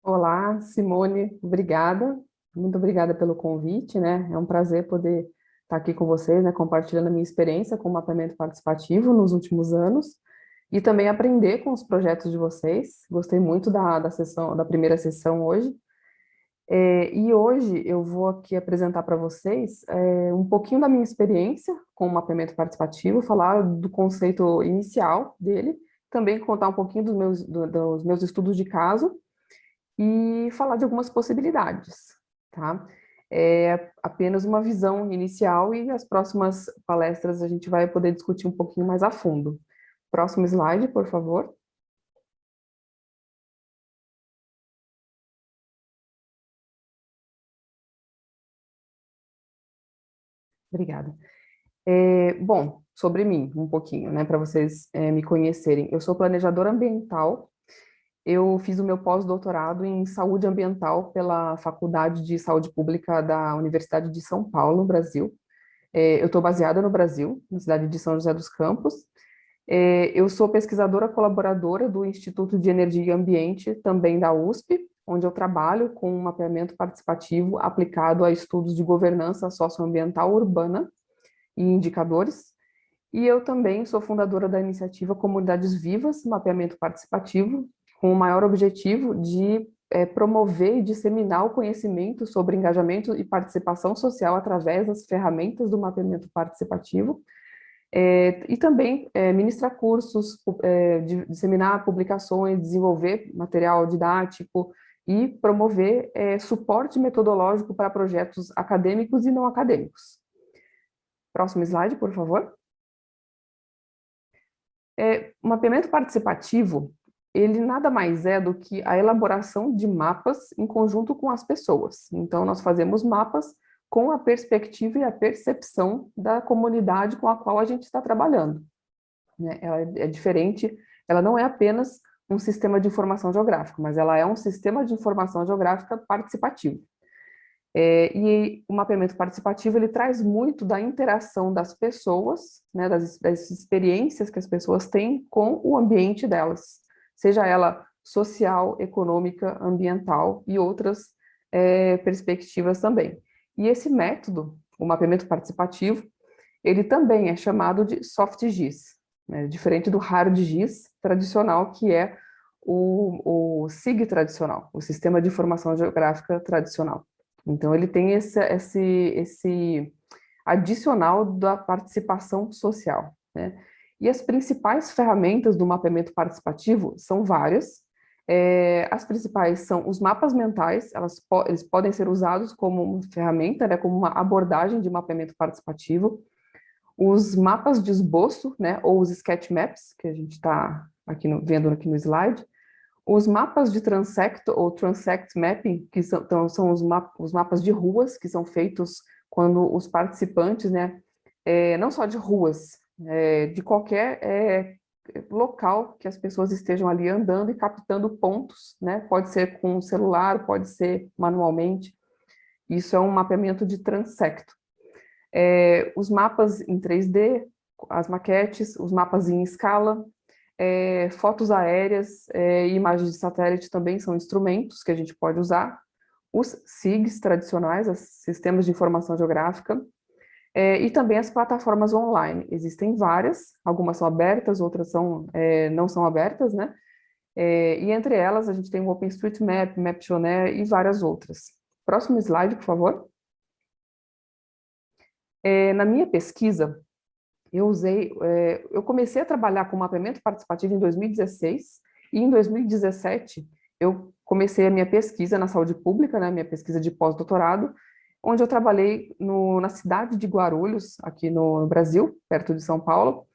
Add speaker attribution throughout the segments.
Speaker 1: Olá, Simone, obrigada. Muito obrigada pelo convite, né? É um prazer poder estar aqui com vocês, né, compartilhando a minha experiência com o mapeamento participativo nos últimos anos e também aprender com os projetos de vocês. Gostei muito da sessão, da primeira sessão hoje. E hoje eu vou aqui apresentar para vocês um pouquinho da minha experiência com o mapeamento participativo, falar do conceito inicial dele, também contar um pouquinho dos meus estudos de caso e falar de algumas possibilidades, tá? É apenas uma visão inicial e as próximas palestras a gente vai poder discutir um pouquinho mais a fundo. Próximo slide, por favor. Obrigada. Bom, sobre mim, um pouquinho, né, para vocês me conhecerem. Eu sou planejadora ambiental. Eu fiz o meu pós-doutorado em saúde ambiental pela Faculdade de Saúde Pública da Universidade de São Paulo, no Brasil. Eu estou baseada no Brasil, na cidade de São José dos Campos. Eu sou pesquisadora colaboradora do Instituto de Energia e Ambiente, também da USP, onde eu trabalho com um mapeamento participativo aplicado a estudos de governança socioambiental urbana e indicadores. E eu também sou fundadora da iniciativa Comunidades Vivas, mapeamento participativo, com o maior objetivo de promover e disseminar o conhecimento sobre engajamento e participação social através das ferramentas do mapeamento participativo, e também ministrar cursos, disseminar publicações, desenvolver material didático e promover suporte metodológico para projetos acadêmicos e não acadêmicos. Próximo slide, por favor. O mapeamento participativo, ele nada mais é do que a elaboração de mapas em conjunto com as pessoas. Então, nós fazemos mapas com a perspectiva e a percepção da comunidade com a qual a gente está trabalhando, né? Ela é diferente, ela não é apenas um sistema de informação geográfica, mas ela é um sistema de informação geográfica participativo. E o mapeamento participativo, ele traz muito da interação das pessoas, né, das experiências que as pessoas têm com o ambiente delas, seja ela social, econômica, ambiental e outras perspectivas também. E esse método, o mapeamento participativo, ele também é chamado de soft GIS, né, diferente do hard GIS tradicional, que é o SIG tradicional, o Sistema de Informação Geográfica tradicional. Então, ele tem esse adicional da participação social, né? E as principais ferramentas do mapeamento participativo são várias. As principais são os mapas mentais, eles podem ser usados como uma ferramenta, né, como uma abordagem de mapeamento participativo. Os mapas de esboço, né, ou os sketch maps, que a gente está vendo aqui no slide, os mapas de transect ou transect mapping, que são os mapas de ruas, que são feitos quando os participantes, né, não só de ruas, de qualquer local que as pessoas estejam ali andando e captando pontos, né, pode ser com o celular, pode ser manualmente, isso é um mapeamento de transecto. Os mapas em 3D, as maquetes, os mapas em escala, fotos aéreas e imagens de satélite também são instrumentos que a gente pode usar. Os SIGs tradicionais, os Sistemas de Informação Geográfica, e também as plataformas online. Existem várias, algumas são abertas, outras não são abertas, né? E entre elas a gente tem o OpenStreetMap, Maptionary e várias outras. Próximo slide, por favor. Na minha pesquisa, eu comecei a trabalhar com mapeamento participativo em 2016 e em 2017 eu comecei a minha pesquisa na saúde pública, né, minha pesquisa de pós-doutorado, onde eu trabalhei na cidade de Guarulhos, aqui no Brasil, perto de São Paulo,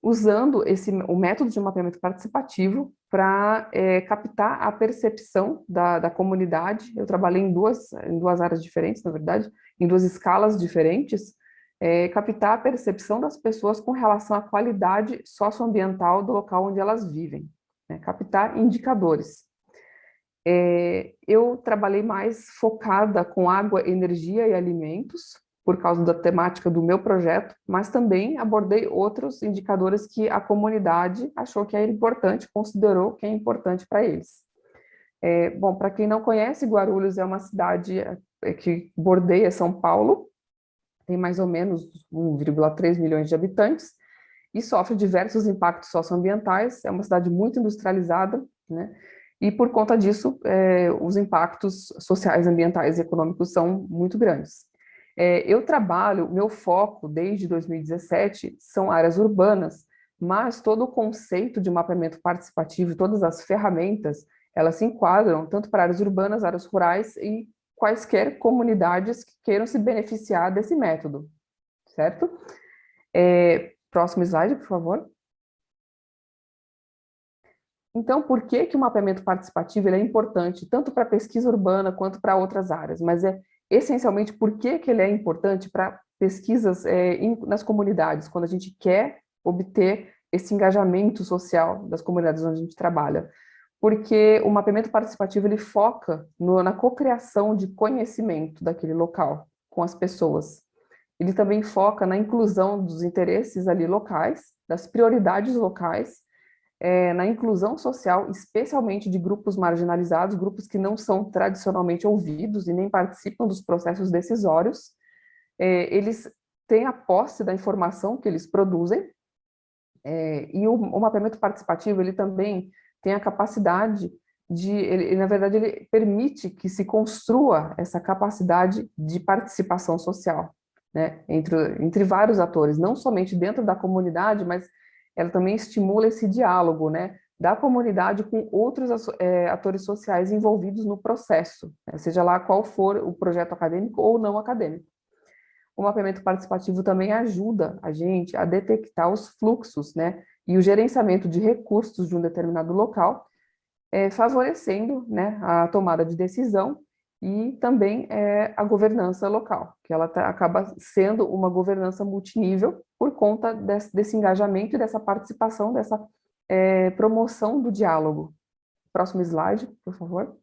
Speaker 1: usando o método de mapeamento participativo para captar a percepção da comunidade. Eu trabalhei em duas áreas diferentes, na verdade, em duas escalas diferentes, captar a percepção das pessoas com relação à qualidade socioambiental do local onde elas vivem, né? Captar indicadores. Eu trabalhei mais focada com água, energia e alimentos, por causa da temática do meu projeto, mas também abordei outros indicadores que a comunidade achou que era importante, considerou que é importante para eles. Bom, para quem não conhece, Guarulhos é uma cidade que bordeia São Paulo, tem mais ou menos 1,3 milhões de habitantes, e sofre diversos impactos socioambientais, é uma cidade muito industrializada, né? E por conta disso, os impactos sociais, ambientais e econômicos são muito grandes. Eu trabalho, meu foco desde 2017 são áreas urbanas, mas todo o conceito de mapeamento participativo, todas as ferramentas, elas se enquadram tanto para áreas urbanas, áreas rurais e quaisquer comunidades que queiram se beneficiar desse método, certo? Próximo slide, por favor. Então, por que que o mapeamento participativo ele é importante tanto para a pesquisa urbana quanto para outras áreas? Mas essencialmente por que que ele é importante para pesquisas nas comunidades, quando a gente quer obter esse engajamento social das comunidades onde a gente trabalha? Porque o mapeamento participativo ele foca na cocriação de conhecimento daquele local com as pessoas. Ele também foca na inclusão dos interesses ali locais, das prioridades locais, na inclusão social, especialmente de grupos marginalizados, grupos que não são tradicionalmente ouvidos e nem participam dos processos decisórios. Eles têm a posse da informação que eles produzem, e o mapeamento participativo, ele também tem a capacidade na verdade, ele permite que se construa essa capacidade de participação social, né, entre vários atores, não somente dentro da comunidade, mas ela também estimula esse diálogo, né, da comunidade com outros atores sociais envolvidos no processo, né, seja lá qual for o projeto acadêmico ou não acadêmico. O mapeamento participativo também ajuda a gente a detectar os fluxos, né, e o gerenciamento de recursos de um determinado local, favorecendo, né, a tomada de decisão e também a governança local, que ela acaba sendo uma governança multinível por conta desse engajamento e dessa participação, dessa promoção do diálogo. Próximo slide, por favor.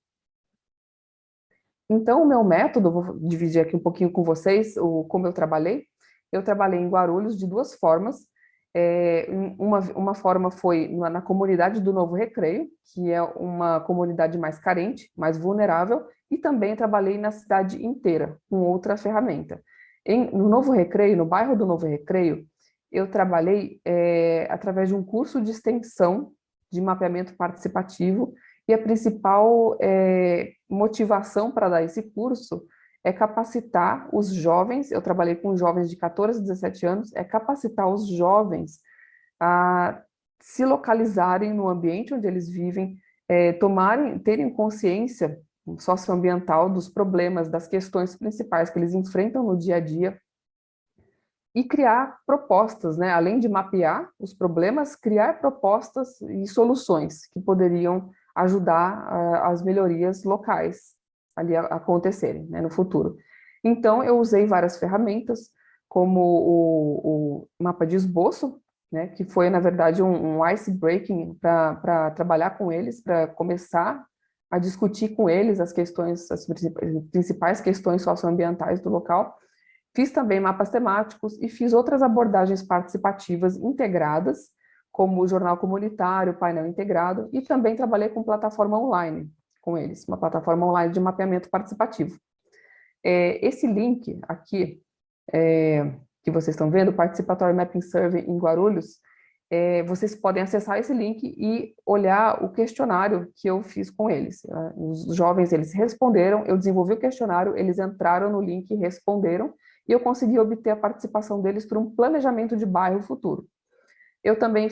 Speaker 1: Então, o meu método, vou dividir aqui um pouquinho com vocês como eu trabalhei. Eu trabalhei em Guarulhos de duas formas. Uma forma foi na comunidade do Novo Recreio, que é uma comunidade mais carente, mais vulnerável, e também trabalhei na cidade inteira, com outra ferramenta. No Novo Recreio, no bairro do Novo Recreio, eu trabalhei através de um curso de extensão de mapeamento participativo, e a principal motivação para dar esse curso é capacitar os jovens, eu trabalhei com jovens de 14 a 17 anos, é capacitar os jovens a se localizarem no ambiente onde eles vivem, terem consciência socioambiental dos problemas, das questões principais que eles enfrentam no dia a dia, e criar propostas, né? Além de mapear os problemas, criar propostas e soluções que poderiam ajudar as melhorias locais ali a acontecerem, né, no futuro. Então, eu usei várias ferramentas, como o mapa de esboço, né, que foi, na verdade, um ice breaking para trabalhar com eles, para começar a discutir com eles as questões, as principais questões socioambientais do local. Fiz também mapas temáticos e fiz outras abordagens participativas integradas, como o jornal comunitário, o painel integrado, e também trabalhei com plataforma online com eles, uma plataforma online de mapeamento participativo. Esse link aqui, que vocês estão vendo, Participatory Mapping Survey em Guarulhos, vocês podem acessar esse link e olhar o questionário que eu fiz com eles. Os jovens, eles responderam, eu desenvolvi o questionário, eles entraram no link e responderam, e eu consegui obter a participação deles para um planejamento de bairro futuro. Eu também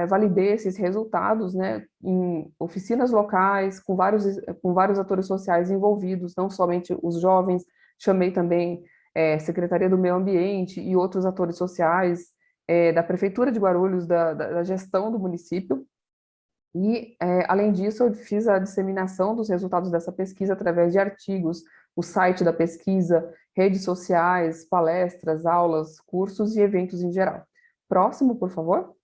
Speaker 1: validei esses resultados, né, em oficinas locais, com vários atores sociais envolvidos, não somente os jovens, chamei também Secretaria do Meio Ambiente e outros atores sociais, da Prefeitura de Guarulhos, da gestão do município, e, além disso, eu fiz a disseminação dos resultados dessa pesquisa através de artigos, o site da pesquisa, redes sociais, palestras, aulas, cursos e eventos em geral. Próximo, por favor.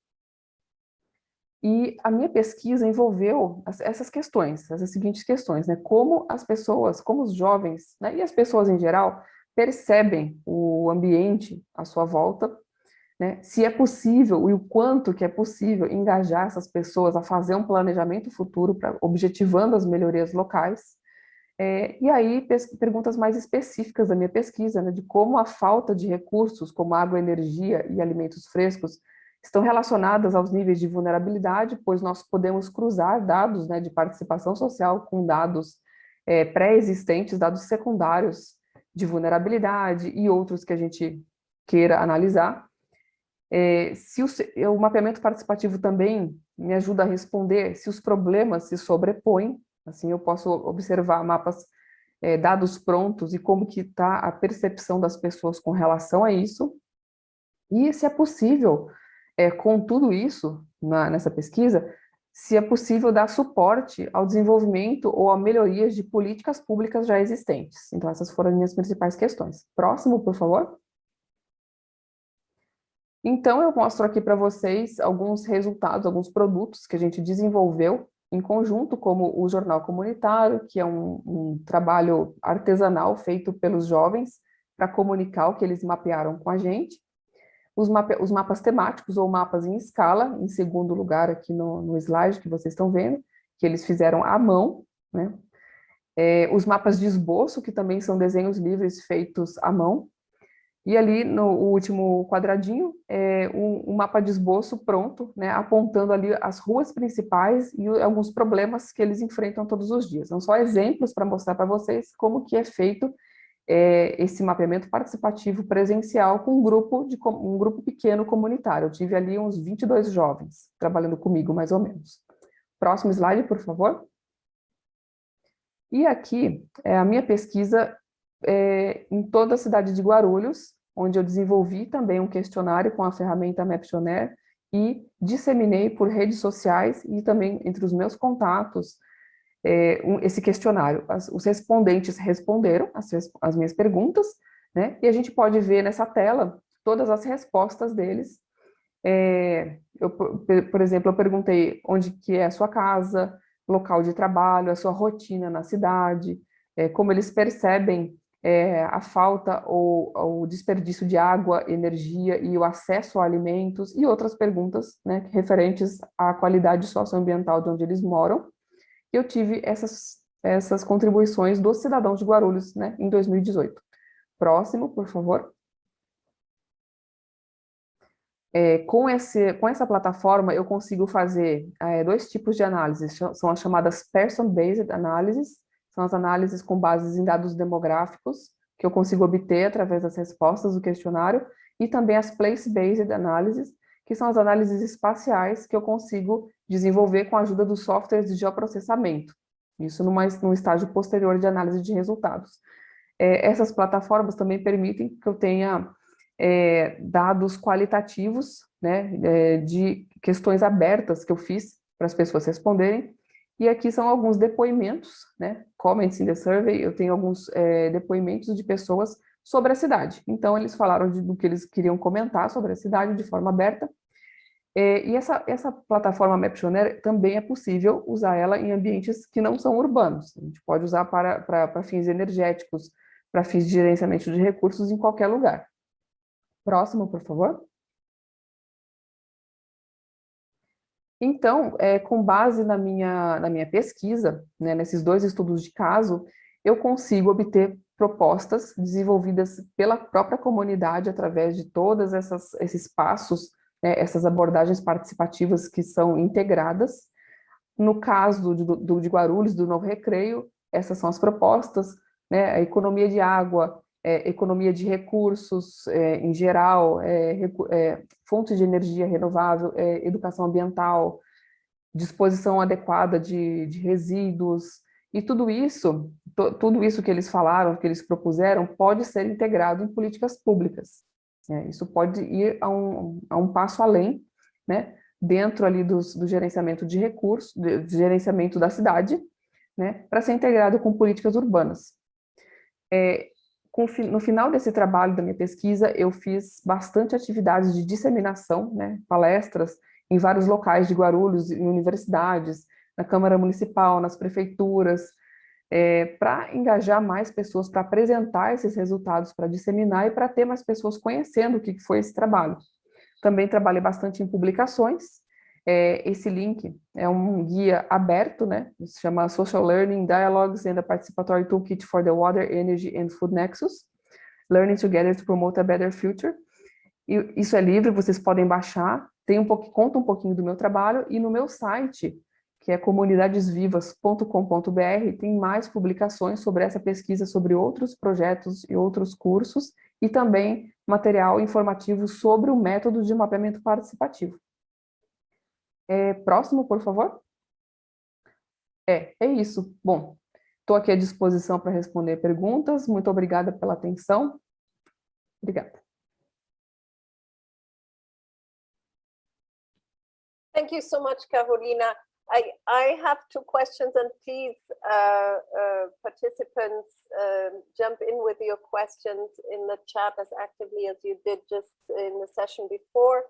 Speaker 1: E a minha pesquisa envolveu essas questões, essas seguintes questões, né? Como as pessoas, como os jovens, né, e as pessoas em geral, percebem o ambiente à sua volta, né? Se é possível e o quanto que é possível engajar essas pessoas a fazer um planejamento futuro, objetivando as melhorias locais. E aí, perguntas mais específicas da minha pesquisa, né, de como a falta de recursos, como água, energia e alimentos frescos, estão relacionadas aos níveis de vulnerabilidade, pois nós podemos cruzar dados, né, de participação social com dados pré-existentes, dados secundários de vulnerabilidade e outros que a gente queira analisar. O mapeamento participativo também me ajuda a responder se os problemas se sobrepõem, assim eu posso observar mapas, dados prontos e como que está a percepção das pessoas com relação a isso, e se é possível, com tudo isso, nessa pesquisa, se é possível dar suporte ao desenvolvimento ou a melhorias de políticas públicas já existentes. Então essas foram as minhas principais questões. Próximo, por favor. Então, eu mostro aqui para vocês alguns resultados, alguns produtos que a gente desenvolveu em conjunto, como o Jornal Comunitário, que é um trabalho artesanal feito pelos jovens para comunicar o que eles mapearam com a gente. Os mapas temáticos ou mapas em escala, em segundo lugar aqui no slide que vocês estão vendo, que eles fizeram à mão, né? Os mapas de esboço, que também são desenhos livres feitos à mão. E ali no último quadradinho, um mapa de esboço pronto, né, apontando ali as ruas principais e alguns problemas que eles enfrentam todos os dias. São só exemplos para mostrar para vocês como que é feito esse mapeamento participativo presencial com um grupo pequeno comunitário. Eu tive ali uns 22 jovens trabalhando comigo, mais ou menos. Próximo slide, por favor. E aqui é a minha pesquisa em toda a cidade de Guarulhos, onde eu desenvolvi também um questionário com a ferramenta Maptionary e disseminei por redes sociais e também entre os meus contatos esse questionário. Os respondentes responderam as minhas perguntas, né? E a gente pode ver nessa tela todas as respostas deles. Por exemplo, eu perguntei onde que é a sua casa, local de trabalho, a sua rotina na cidade, como eles percebem a falta ou o desperdício de água, energia e o acesso a alimentos e outras perguntas, né, referentes à qualidade socioambiental de onde eles moram. Eu tive essas contribuições dos cidadãos de Guarulhos, né, em 2018. Próximo, por favor. Com essa plataforma, eu consigo fazer dois tipos de análises, são as chamadas Person-Based Analysis, são as análises com bases em dados demográficos, que eu consigo obter através das respostas do questionário, e também as Place-Based Analysis, que são as análises espaciais que eu consigo desenvolver com a ajuda dos softwares de geoprocessamento, isso num estágio posterior de análise de resultados. Essas plataformas também permitem que eu tenha dados qualitativos, né, de questões abertas que eu fiz para as pessoas responderem, e aqui são alguns depoimentos, né, comments in the survey, eu tenho alguns depoimentos de pessoas sobre a cidade, então eles falaram do que eles queriam comentar sobre a cidade de forma aberta, e essa plataforma Maptionary também é possível usar ela em ambientes que não são urbanos, a gente pode usar para fins energéticos, para fins de gerenciamento de recursos em qualquer lugar. Próximo, por favor. Então, com base na minha pesquisa, né, nesses dois estudos de caso, eu consigo obter propostas desenvolvidas pela própria comunidade através de todos esses passos, né, essas abordagens participativas que são integradas. No caso de Guarulhos, do Novo Recreio, essas são as propostas, né, a economia de água, economia de recursos em geral, fontes de energia renovável, educação ambiental, disposição adequada de resíduos, e tudo isso, tudo isso que eles falaram, que eles propuseram, pode ser integrado em políticas públicas. Isso pode ir a um passo além, né, dentro ali do gerenciamento de recursos, do gerenciamento da cidade, né, para ser integrado com políticas urbanas. No final desse trabalho da minha pesquisa, eu fiz bastante atividades de disseminação, né, palestras em vários locais de Guarulhos, em universidades, na Câmara Municipal, nas prefeituras, para engajar mais pessoas, para apresentar esses resultados, para disseminar e para ter mais pessoas conhecendo o que foi esse trabalho. Também trabalhei bastante em publicações. Esse link é um guia aberto, né? Se chama Social Learning Dialogues and a Participatory Toolkit for the Water, Energy and Food Nexus. Learning Together to Promote a Better Future. E isso é livre, vocês podem baixar. Conta um pouquinho do meu trabalho e no meu site, que é comunidadesvivas.com.br, tem mais publicações sobre essa pesquisa, sobre outros projetos e outros cursos, e também material informativo sobre o método de mapeamento participativo. Próximo, por favor. É isso. Bom, estou aqui à disposição para responder perguntas. Muito obrigada pela atenção. Obrigada.
Speaker 2: Thank you so much, Carolina. I have two questions, and please, participants, jump in with your questions in the chat as actively as you did just in the session before.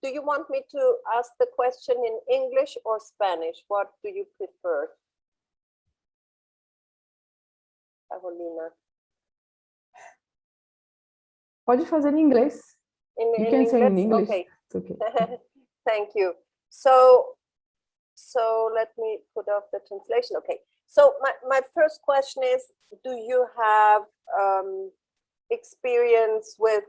Speaker 2: Do you want me to ask the question in English or Spanish? What do you prefer, Carolina?
Speaker 1: Pode fazer em inglês. You can say in English.
Speaker 2: Okay.
Speaker 1: It's okay.
Speaker 2: Thank you. So let me put off the translation. Okay. So my first question is, do you have experience with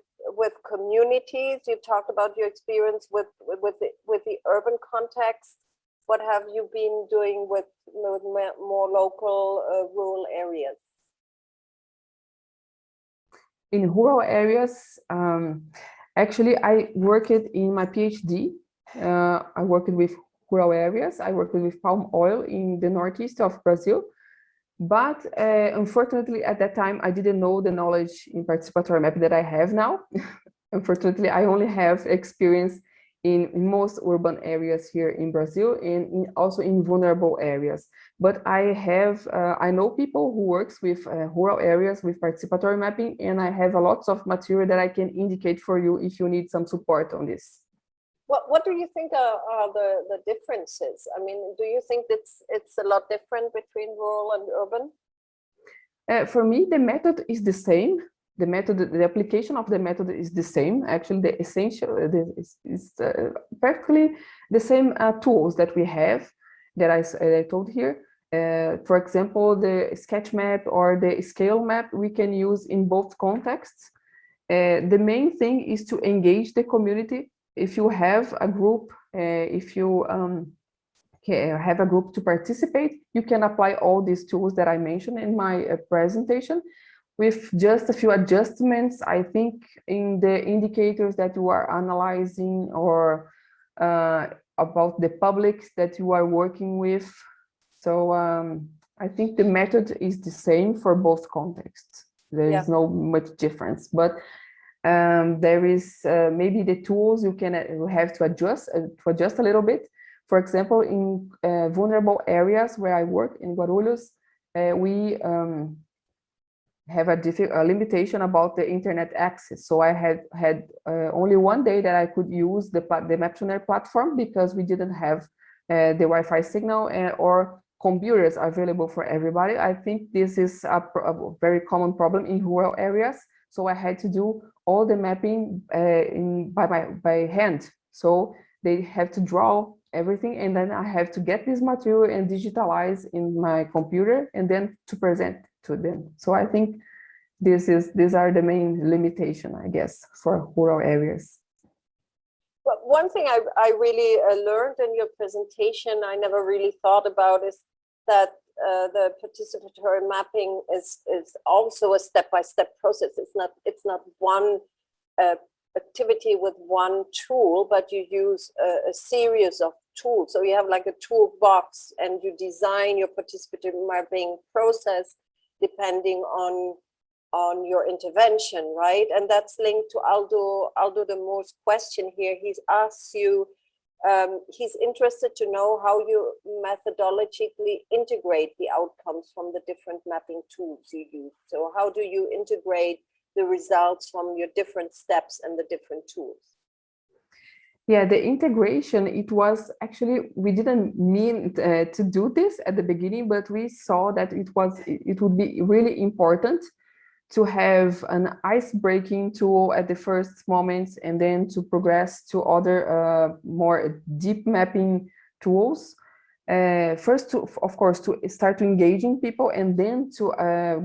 Speaker 2: communities? You talked about your experience with the urban context. What have you been doing with more local rural areas?
Speaker 1: In rural areas, actually, I worked in my PhD. I worked with rural areas. I worked with palm oil in the northeast of Brazil. But unfortunately, at that time, I didn't know the knowledge in participatory mapping that I have now. Unfortunately, I only have experience in most urban areas here in Brazil and also in vulnerable areas. But I know people who works with rural areas with participatory mapping, and I have a lots of material that I can indicate for you if you need some support on this.
Speaker 2: What do you think are the differences? I mean, do you think it's a lot different between rural and urban?
Speaker 1: For me, the method is the same. The application of the method is the same. Actually, the essential is practically the same tools that we have that I told here. For example, the sketch map or the scale map we can use in both contexts. The main thing is to engage the community. If you have a group, if you have a group to participate, you can apply all these tools that I mentioned in my presentation with just a few adjustments, I think, in the indicators that you are analyzing or about the publics that you are working with. So I think the method is the same for both contexts. There is no much difference, but there is maybe the tools you have to adjust a little bit. For example, in vulnerable areas where I work in Guarulhos, we have a limitation about the internet access. So I had only one day that I could use the Maptuner platform because we didn't have the Wi-Fi signal or computers available for everybody. I think this is a very common problem in rural areas. So I had to do all the mapping by hand. So they have to draw everything, and then I have to get this material and digitalize in my computer and then to present to them. So I think these are the main limitation, I guess, for rural areas.
Speaker 2: Well, one thing I really learned in your presentation, I never really thought about, is that the participatory mapping is also a step-by-step process. It's not one activity with one tool, but you use a series of tools. So you have like a toolbox, and you design your participatory mapping process depending on your intervention, right? And that's linked to Aldo de Moor's question here. He's asked you, he's interested to know how you methodologically integrate the outcomes from the different mapping tools you use. So how do you integrate the results from your different steps and the different tools?
Speaker 1: Yeah, the integration, it was actually, we didn't mean to do this at the beginning, but we saw that it would be really important to have an ice-breaking tool at the first moments, and then to progress to other more deep mapping tools. First, of course, to start to engaging people, and then to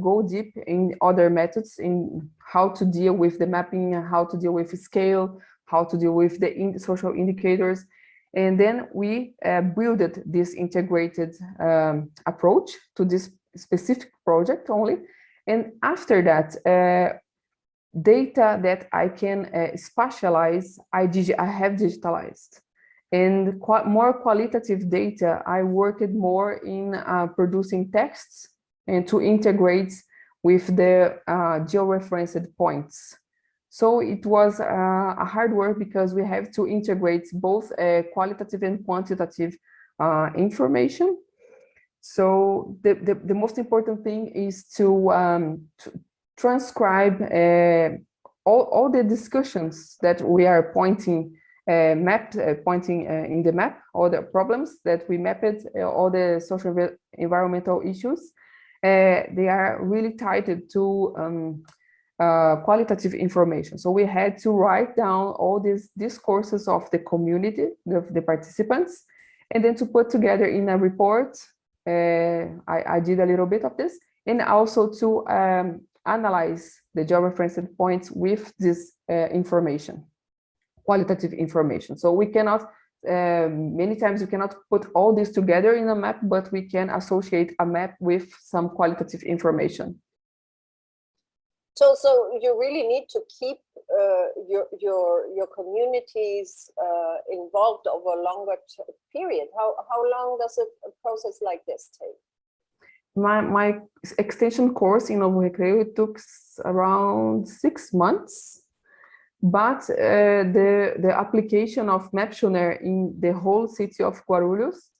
Speaker 1: go deep in other methods in how to deal with the mapping, how to deal with scale, how to deal with the social indicators. And then we built this integrated approach to this specific project only. And after that, data that I can spatialize, I have digitalized. And more qualitative data, I worked more in producing texts and to integrate with the georeferenced points. So it was a hard work, because we have to integrate both qualitative and quantitative information. So the most important thing is to transcribe all the discussions that we are pointing in the map, all the problems that we mapped, all the social environmental issues. They are really tied to qualitative information. So we had to write down all these discourses of the community, the participants, and then to put together in a report. I did a little bit of this, and also to analyze the georeferenced points with this information, qualitative information. So we cannot, many times we cannot put all this together in a map, but we can associate a map with some qualitative information.
Speaker 2: So you really need to keep your communities involved over a longer period. How long does a process like this take?
Speaker 1: My extension course in Novo Recreio, it took around 6 months, but the application of Maptioner in the whole city of Guarulhos,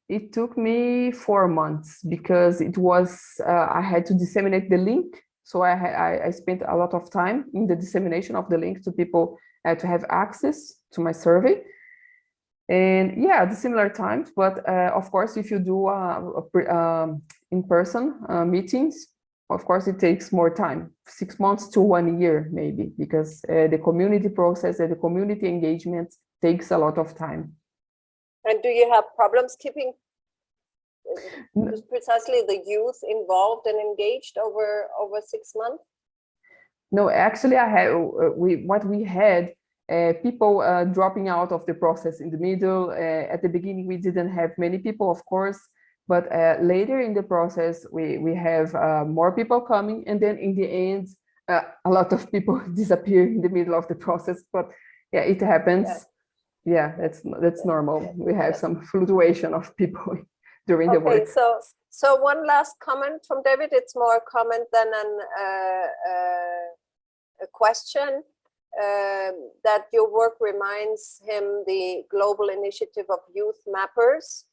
Speaker 1: it took me 4 months, because it was I had to disseminate the link. So I spent a lot of time in the dissemination of the link to people to have access to my survey. And yeah, the similar times, but of course, if you do in-person meetings, of course, it takes more time, 6 months to 1 year, maybe, because the community process and the community engagement takes a lot of time.
Speaker 2: And do you have problems keeping precisely the youth involved and engaged over 6 months?
Speaker 1: No, actually, what we had, people dropping out of the process in the middle. At the beginning, we didn't have many people, of course, but later in the process, we have more people coming, and then in the end, a lot of people disappear in the middle of the process. But yeah, it happens. Yeah, that's normal. We have some fluctuation of people during the work.
Speaker 2: So one last comment from David. It's more a comment than a question. That your work reminds him the global initiative of Youth Mappers,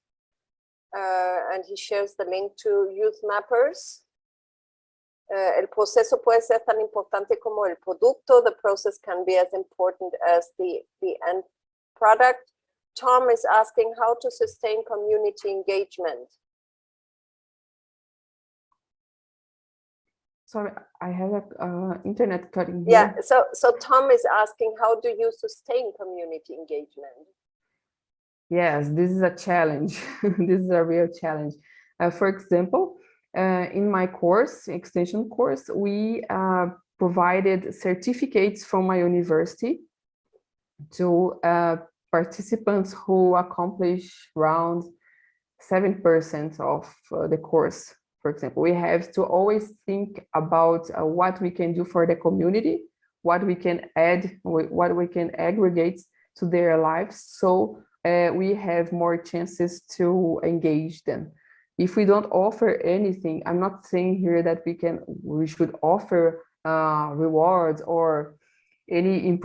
Speaker 2: and he shares the link to Youth Mappers. El proceso puede ser tan importante como el producto. The process can be as important as the end product. Tom is asking how to sustain community engagement.
Speaker 1: Sorry, I have a internet cutting here.
Speaker 2: Yeah, so Tom is asking, how do you sustain community engagement?
Speaker 1: Yes, this is a challenge. This is a real challenge. For example, in my course, extension course, we provided certificates from my university to participants who accomplish around 7% of the course. For example, we have to always think about what we can do for the community, what we can add, what we can aggregate to their lives, so we have more chances to engage them. If we don't offer anything, I'm not saying here that we should offer rewards or any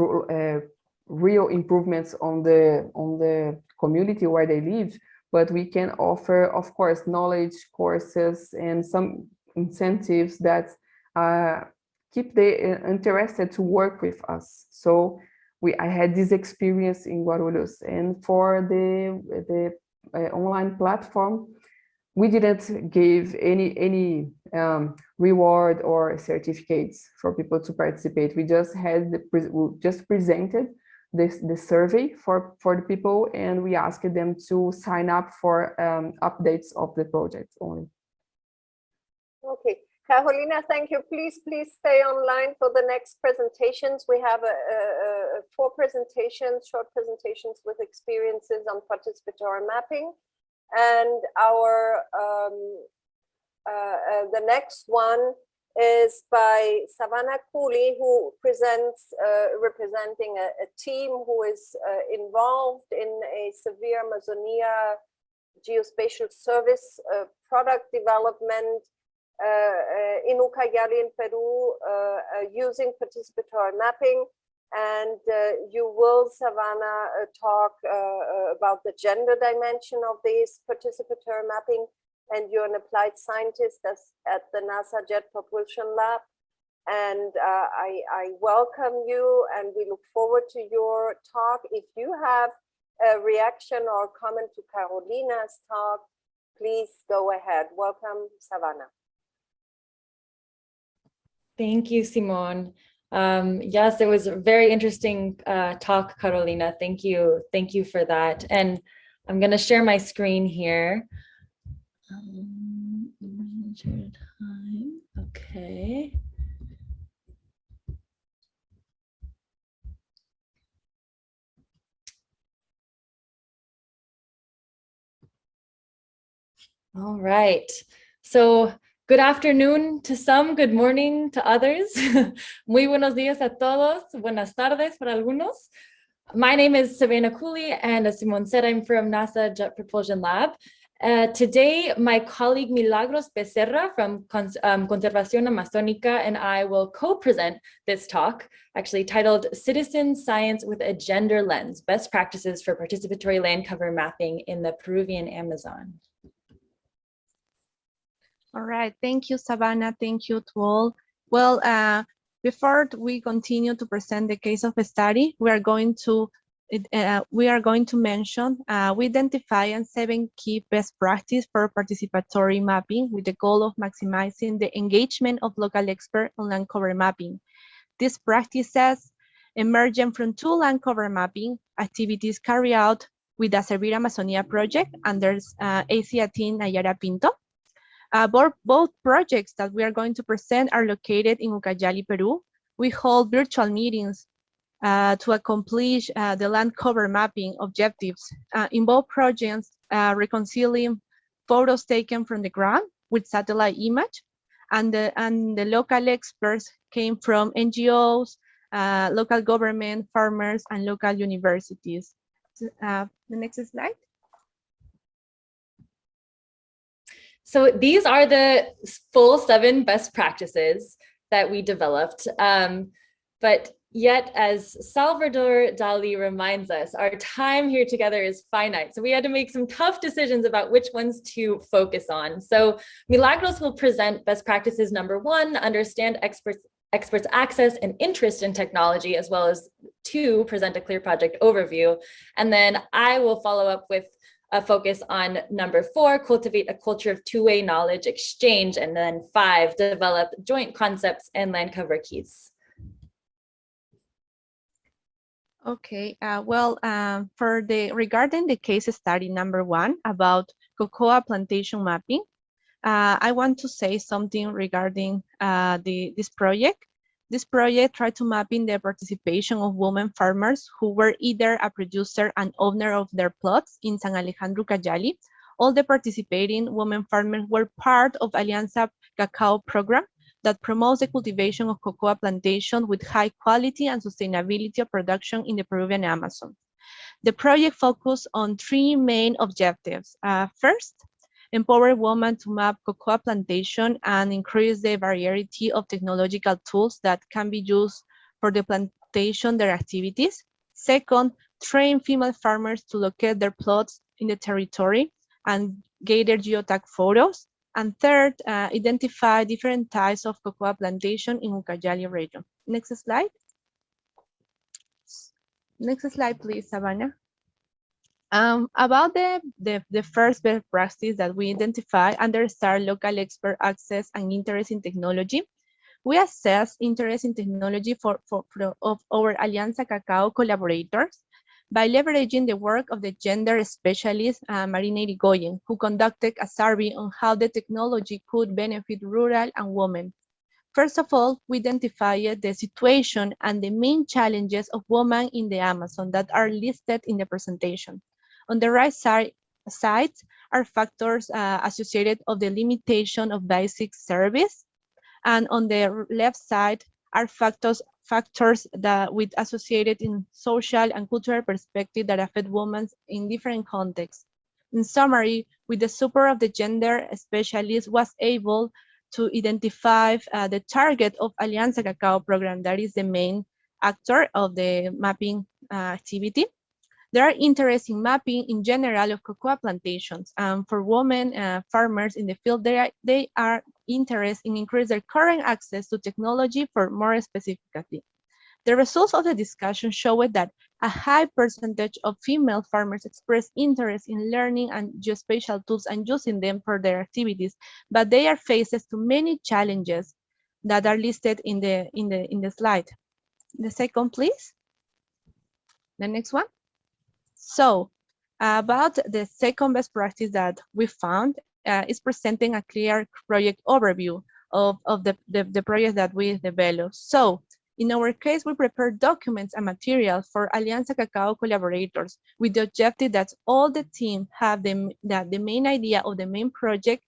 Speaker 1: real improvements on the community where they live, but we can offer, of course, knowledge courses and some incentives that keep them interested to work with us. So I had this experience in Guarulhos, and for the online platform, we didn't give any reward or certificates for people to participate. We just had we just presented the survey for the people, and we asked them to sign up for updates of the project only.
Speaker 2: Okay, Carolina, thank you. Please stay online for the next presentations. We have 4 presentations, short presentations with experiences on participatory mapping. And our the next one is by Savannah Cooley, who presents representing a team who is involved in a severe Amazonia geospatial service product development in Ucayali in Peru using participatory mapping. And you will, Savannah, talk about the gender dimension of this participatory mapping, and you're an applied scientist at the NASA Jet Propulsion Lab. And I welcome you, and we look forward to your talk. If you have a reaction or comment to Carolina's talk, please go ahead. Welcome, Savannah.
Speaker 3: Thank you, Simone. Yes, it was a very interesting talk, Carolina. Thank you for that. And I'm going to share my screen here. Okay. All right. So good afternoon to some, good morning to others. Muy buenos días a todos, buenas tardes para algunos. My name is Savannah Cooley, and as Simone said, I'm from NASA Jet Propulsion Lab. Today, my colleague Milagros Becerra from Conservación Amazónica and I will co-present this talk, actually titled Citizen Science with a Gender Lens, Best Practices for Participatory Land Cover Mapping in the Peruvian Amazon.
Speaker 4: All right, thank you, Savannah. Thank you to all. Well, before we continue to present the case of a study, we are going to mention we identify 7 key best practices for participatory mapping with the goal of maximizing the engagement of local experts on land cover mapping. These practices emerging from 2 land cover mapping activities carried out with the Servir Amazonia project under ACIATIN Nayara Pinto. Both projects that we are going to present are located in Ucayali, Peru. We hold virtual meetings to accomplish the land cover mapping objectives. In both projects, reconciling photos taken from the ground with satellite image, and the local experts came from NGOs, local government, farmers, and local universities. The next slide.
Speaker 3: So these are the full 7 best practices that we developed. But yet, as Salvador Dali reminds us, our time here together is finite. So we had to make some tough decisions about which ones to focus on. So Milagros will present best practices number 1, understand experts' access and interest in technology, as well as 2, present a clear project overview. And then I will follow up with a focus on number 4, cultivate a culture of 2-way knowledge exchange, and then 5, develop joint concepts and land cover keys.
Speaker 4: Okay, regarding the case study number 1 about cocoa plantation mapping, I want to say something regarding this project. This project tried to map in the participation of women farmers who were either a producer and owner of their plots in San Alejandro Ucayali. All the participating women farmers were part of Alianza Cacao program that promotes the cultivation of cocoa plantation with high quality and sustainability of production in the Peruvian Amazon. The project focused on 3 main objectives. First, empower women to map cocoa plantation and increase the variety of technological tools that can be used for the plantation their activities. Second, train female farmers to locate their plots in the territory and gather geotag photos. And third, identify different types of cocoa plantation in Ucayali region. Next slide. Next slide, please, Savannah. About the first best practice that we identify under STAR local expert access and interest in technology, we assess interest in technology of our Alianza Cacao collaborators by leveraging the work of the gender specialist Marina Irigoyen, who conducted a survey on how the technology could benefit rural and women. First of all, we identified the situation and the main challenges of women in the Amazon that are listed in the presentation. On the right side are factors associated of the limitation of basic service, and on the left side are factors that with associated in social and cultural perspective that affect women in different contexts. In summary, with the support of the gender specialist was able to identify the target of Alianza Cacao program, that is the main actor of the mapping activity. There are interests in mapping in general of cocoa plantations. For women farmers in the field, they are interested in increase their current access to technology. For more specifically, the results of the discussion showed that a high percentage of female farmers express interest in learning and geospatial tools and using them for their activities, but they are faced to many challenges that are listed in the slide. The second, please. The next one. So about the second best practice that we found is presenting a clear project overview of the project that we developed. So in our case, we prepare documents and materials for Alianza Cacao collaborators with the objective that all the team have the main idea of the main project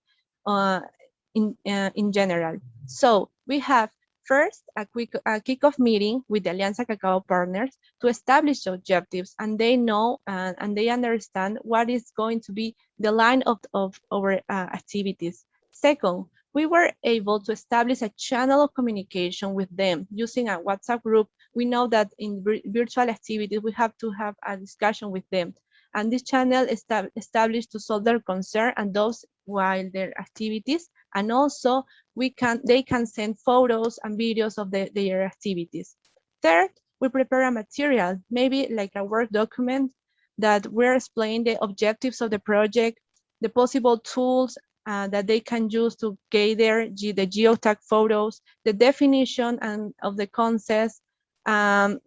Speaker 4: in general. So we have first a kickoff meeting with the Alianza Cacao partners to establish objectives, and they know and they understand what is going to be the line of our activities. Second, we were able to establish a channel of communication with them using a WhatsApp group. We know that in virtual activities, we have to have a discussion with them. And this channel is established to solve their concern and those while their activities. And also they can send photos and videos of their activities. Third, we prepare a material, maybe like a Word document that we're explaining the objectives of the project, the possible tools that they can use to gather the geotag photos, the definition of the concepts,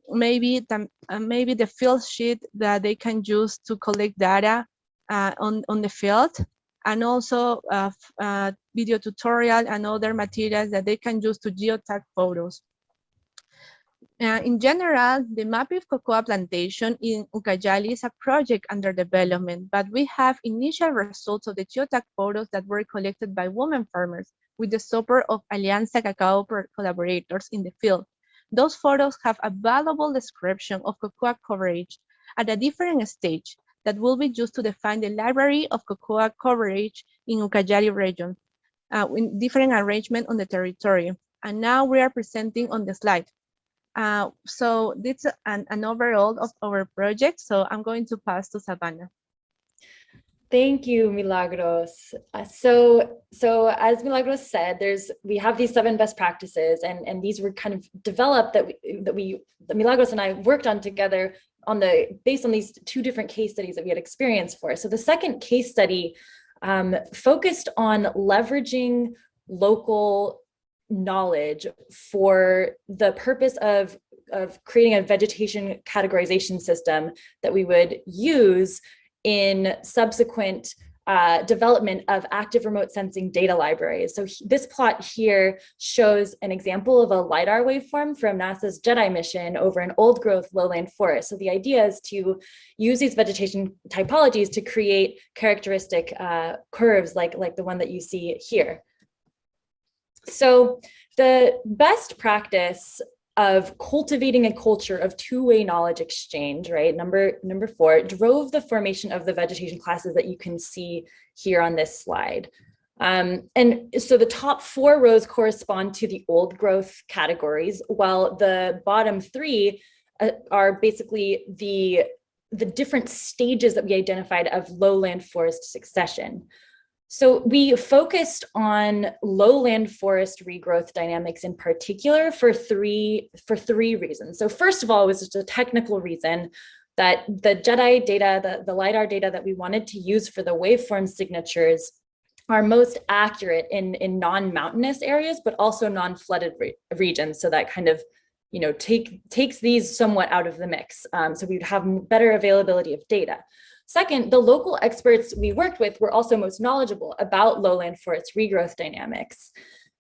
Speaker 4: maybe the field sheet that they can use to collect data on the field, and also video tutorial and other materials that they can use to geotag photos. In general, the mapping of cocoa plantation in Ucayali is a project under development, but we have initial results of the geotag photos that were collected by women farmers with the support of Alianza Cacao collaborators in the field. Those photos have a valuable description of cocoa coverage at a different stage that will be used to define the library of cocoa coverage in Ucayali region, in different arrangement on the territory. And now we are presenting on the slide. So this is an overall of our project. So I'm going to pass to Savannah.
Speaker 3: Thank you, Milagros. So as Milagros said, we have these 7 best practices, and these were kind of developed that Milagros and I worked on together based on these 2 different case studies that we had experience for. So the second case study focused on leveraging local knowledge for the purpose of creating a vegetation categorization system that we would use in subsequent development of active remote sensing data libraries. So this plot here shows an example of a LiDAR waveform from NASA's JEDI mission over an old growth lowland forest. So the idea is to use these vegetation typologies to create characteristic curves like the one that you see here. So the best practice of cultivating a culture of 2-way knowledge exchange, right? Number 4, drove the formation of the vegetation classes that you can see here on this slide. And so the top 4 rows correspond to the old growth categories, while the bottom 3 are basically the different stages that we identified of lowland forest succession. So we focused on lowland forest regrowth dynamics in particular for three reasons. So first of all, it was just a technical reason. that the JEDI data, the LiDAR data that we wanted to use for the waveform signatures are most accurate in non-mountainous areas, but also non-flooded regions. So that kind of, takes these somewhat out of the mix. So we would have better availability of data. Second, the local experts we worked with were also most knowledgeable about lowland forest regrowth dynamics.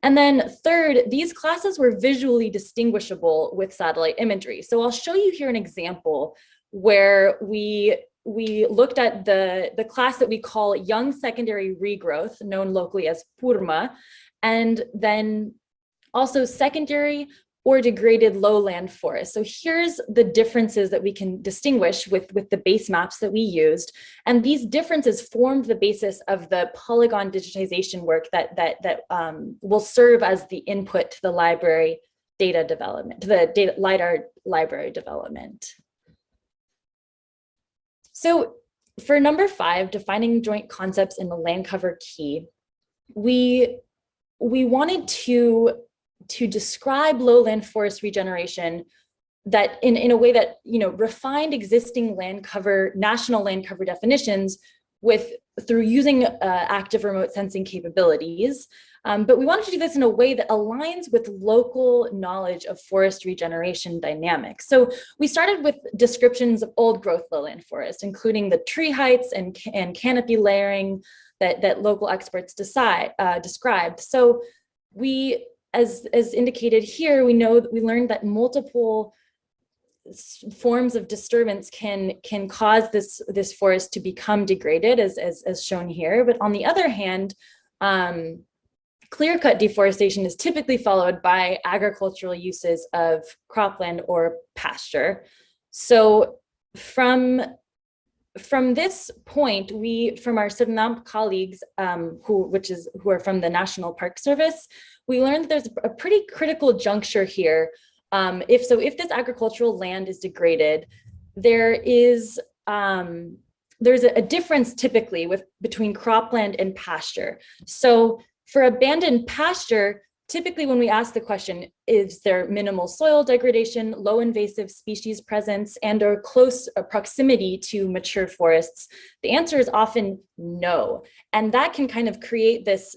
Speaker 3: And then third, these classes were visually distinguishable with satellite imagery. So I'll show you here an example where we looked at the class that we call young secondary regrowth, known locally as PURMA, and then also secondary or degraded lowland forest. So here's the differences that we can distinguish with the base maps that we used. And these differences formed the basis of the polygon digitization work that will serve as the input to the library data development, to the LiDAR library development. So for number 5, defining joint concepts in the land cover key, we wanted to describe lowland forest regeneration that in a way that refined existing land cover, national land cover definitions through using active remote sensing capabilities. But we wanted to do this in a way that aligns with local knowledge of forest regeneration dynamics. So we started with descriptions of old growth lowland forest, including the tree heights and canopy layering that local experts described. So we, as indicated here, we learned that multiple forms of disturbance can cause this forest to become degraded, as shown here. But on the other hand, clear-cut deforestation is typically followed by agricultural uses of cropland or pasture. So from this point, from our Suriname colleagues, who are from the National Park Service, we learned that there's a pretty critical juncture here. If this agricultural land is degraded, there's a difference typically between cropland and pasture. So for abandoned pasture, typically when we ask the question, is there minimal soil degradation, low invasive species presence, and or close proximity to mature forests, the answer is often no. And that can kind of create this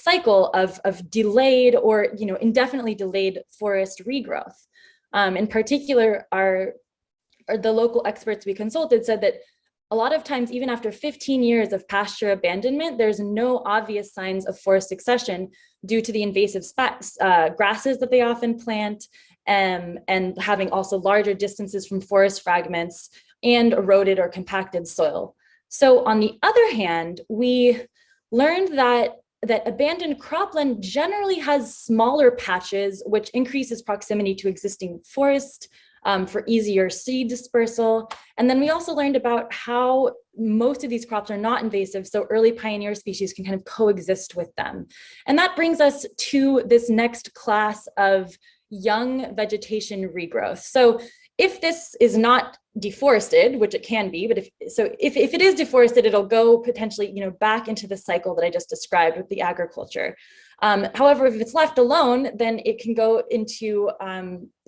Speaker 3: cycle of delayed or indefinitely delayed forest regrowth. In particular, the local experts we consulted said that a lot of times, even after 15 years of pasture abandonment, there's no obvious signs of forest succession due to the invasive grasses that they often plant, and having also larger distances from forest fragments and eroded or compacted soil. So on the other hand, we learned that abandoned cropland generally has smaller patches, which increases proximity to existing forest, for easier seed dispersal. And then we also learned about how most of these crops are not invasive, so early pioneer species can kind of coexist with them. And that brings us to this next class of young vegetation regrowth. So if this is not deforested, which it can be, but if it is deforested, it'll go potentially back into the cycle that I just described with the agriculture. However, if it's left alone, then it can go into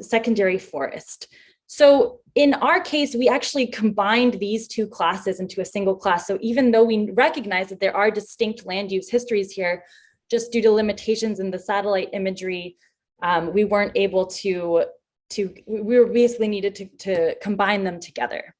Speaker 3: secondary forest. So in our case, we actually combined these two classes into a single class. So even though we recognize that there are distinct land use histories here, just due to limitations in the satellite imagery, we weren't able we were basically needed to combine them together.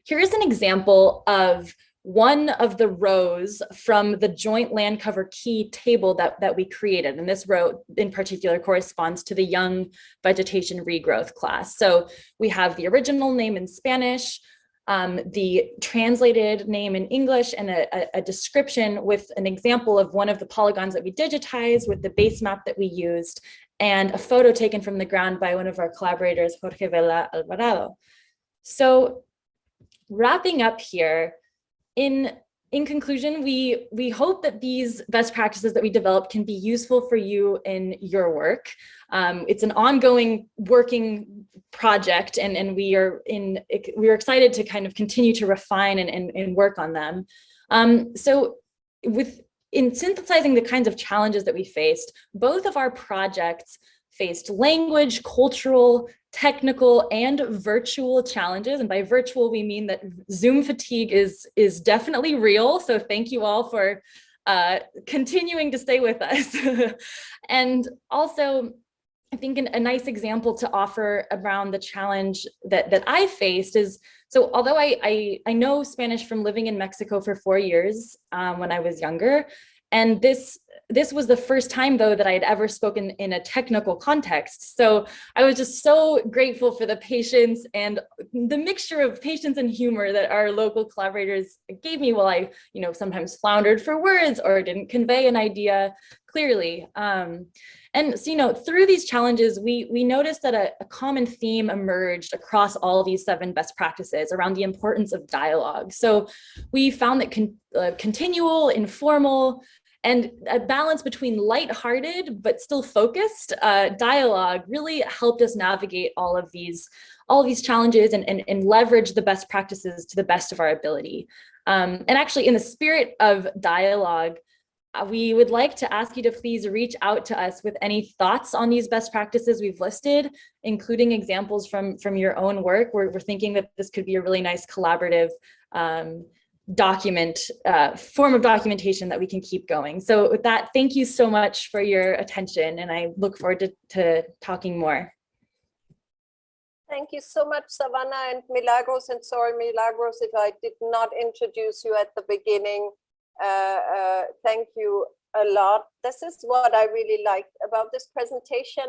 Speaker 3: Here's an example of one of the rows from the joint land cover key table that we created. And this row in particular corresponds to the young vegetation regrowth class. So we have the original name in Spanish, the translated name in English, and a description with an example of one of the polygons that we digitized with the base map that we used, and a photo taken from the ground by one of our collaborators, Jorge Vela Alvarado. So wrapping up here, in conclusion, we hope that these best practices that we developed can be useful for you in your work. It's an ongoing working project, and we are excited to kind of continue to refine and work on them. So in synthesizing the kinds of challenges that we faced, both of our projects faced language, cultural, technical and virtual challenges. And by virtual, we mean that Zoom fatigue is definitely real. So thank you all for continuing to stay with us. And also, I think a nice example to offer around the challenge that I faced is, so although I know Spanish from living in Mexico for 4 years when I was younger, and this was the first time, though, that I had ever spoken in a technical context. So I was just so grateful for the patience and the mixture of patience and humor that our local collaborators gave me while I, sometimes floundered for words or didn't convey an idea clearly. And so, through these challenges, we noticed that a common theme emerged across all these 7 best practices around the importance of dialogue. So we found that continual, informal, and a balance between lighthearted but still focused dialogue really helped us navigate all of these challenges and leverage the best practices to the best of our ability. And actually, in the spirit of dialogue, we would like to ask you to please reach out to us with any thoughts on these best practices we've listed, including examples from your own work. We're thinking that this could be a really nice collaborative form of documentation that we can keep going. So with that, thank you so much for your attention, and I look forward to talking more.
Speaker 2: Thank you so much, Savannah and Milagros, and sorry, Milagros, if I did not introduce you at the beginning. Thank you a lot. This is what I really liked about this presentation.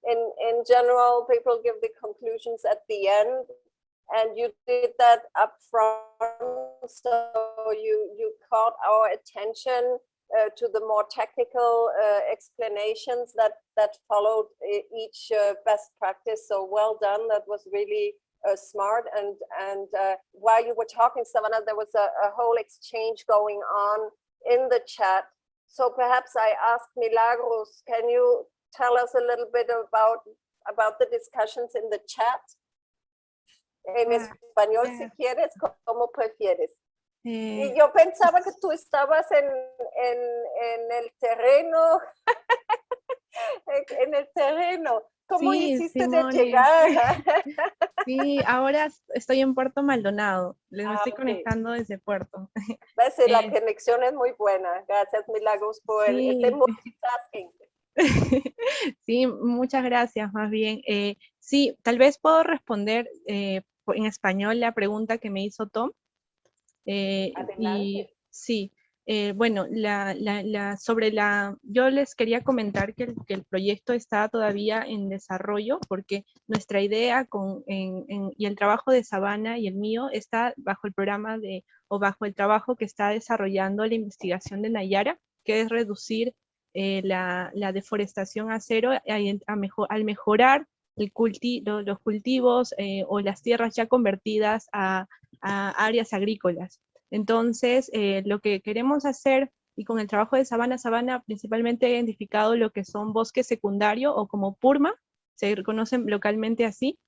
Speaker 2: In general, people give the conclusions at the end, and you did that up front, so you caught our attention to the more technical explanations that followed each best practice. So well done. That was really smart. And while you were talking, Savannah, there was a whole exchange going on in the chat. So perhaps I ask Milagros, can you tell us a little bit about the discussions in the chat? En español, si quieres, como prefieres. Y yo pensaba que tú estabas en el terreno, en el terreno. ¿Cómo
Speaker 4: Sí,
Speaker 2: hiciste
Speaker 4: Simone.
Speaker 2: de llegar?
Speaker 4: Sí, ahora estoy en Puerto Maldonado. Les estoy
Speaker 2: Ok.
Speaker 4: conectando desde Puerto.
Speaker 2: ¿Ves? La conexión es muy buena. Gracias, Milagros, por ese multitasking.
Speaker 4: Sí, muchas gracias, más bien. Sí, tal vez puedo responder en español la pregunta que me hizo Tom. Y sí, bueno, yo les quería comentar que el proyecto está todavía en desarrollo, porque nuestra idea y el trabajo de Savannah y el mío está bajo el programa bajo el trabajo que está desarrollando la investigación de Nayara, que es reducir la deforestación a cero al mejorar los cultivos o las tierras ya convertidas a áreas agrícolas. Entonces, lo que queremos hacer, y con el trabajo de Savannah principalmente ha identificado lo que son bosques secundarios o como purma, se reconocen localmente así,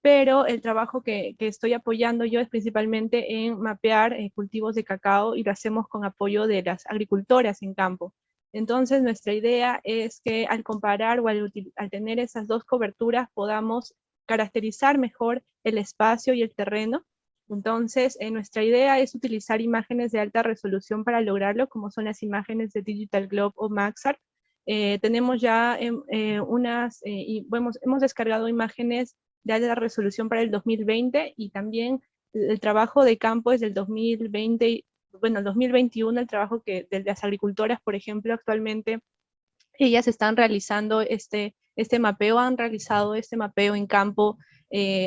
Speaker 4: pero el trabajo que estoy apoyando yo es principalmente en mapear cultivos de cacao, y lo hacemos con apoyo de las agricultoras en campo. Entonces, nuestra idea es que al comparar o al tener esas dos coberturas podamos caracterizar mejor el espacio y el terreno. Entonces, nuestra idea es utilizar imágenes de alta resolución para lograrlo, como son las imágenes de Digital Globe o Maxart. Tenemos ya hemos descargado imágenes de alta resolución para el 2020, y también el trabajo de campo es del 2020, bueno, el 2021, el trabajo de las agricultoras, por ejemplo, actualmente ellas están realizando este mapeo, han realizado este mapeo en campo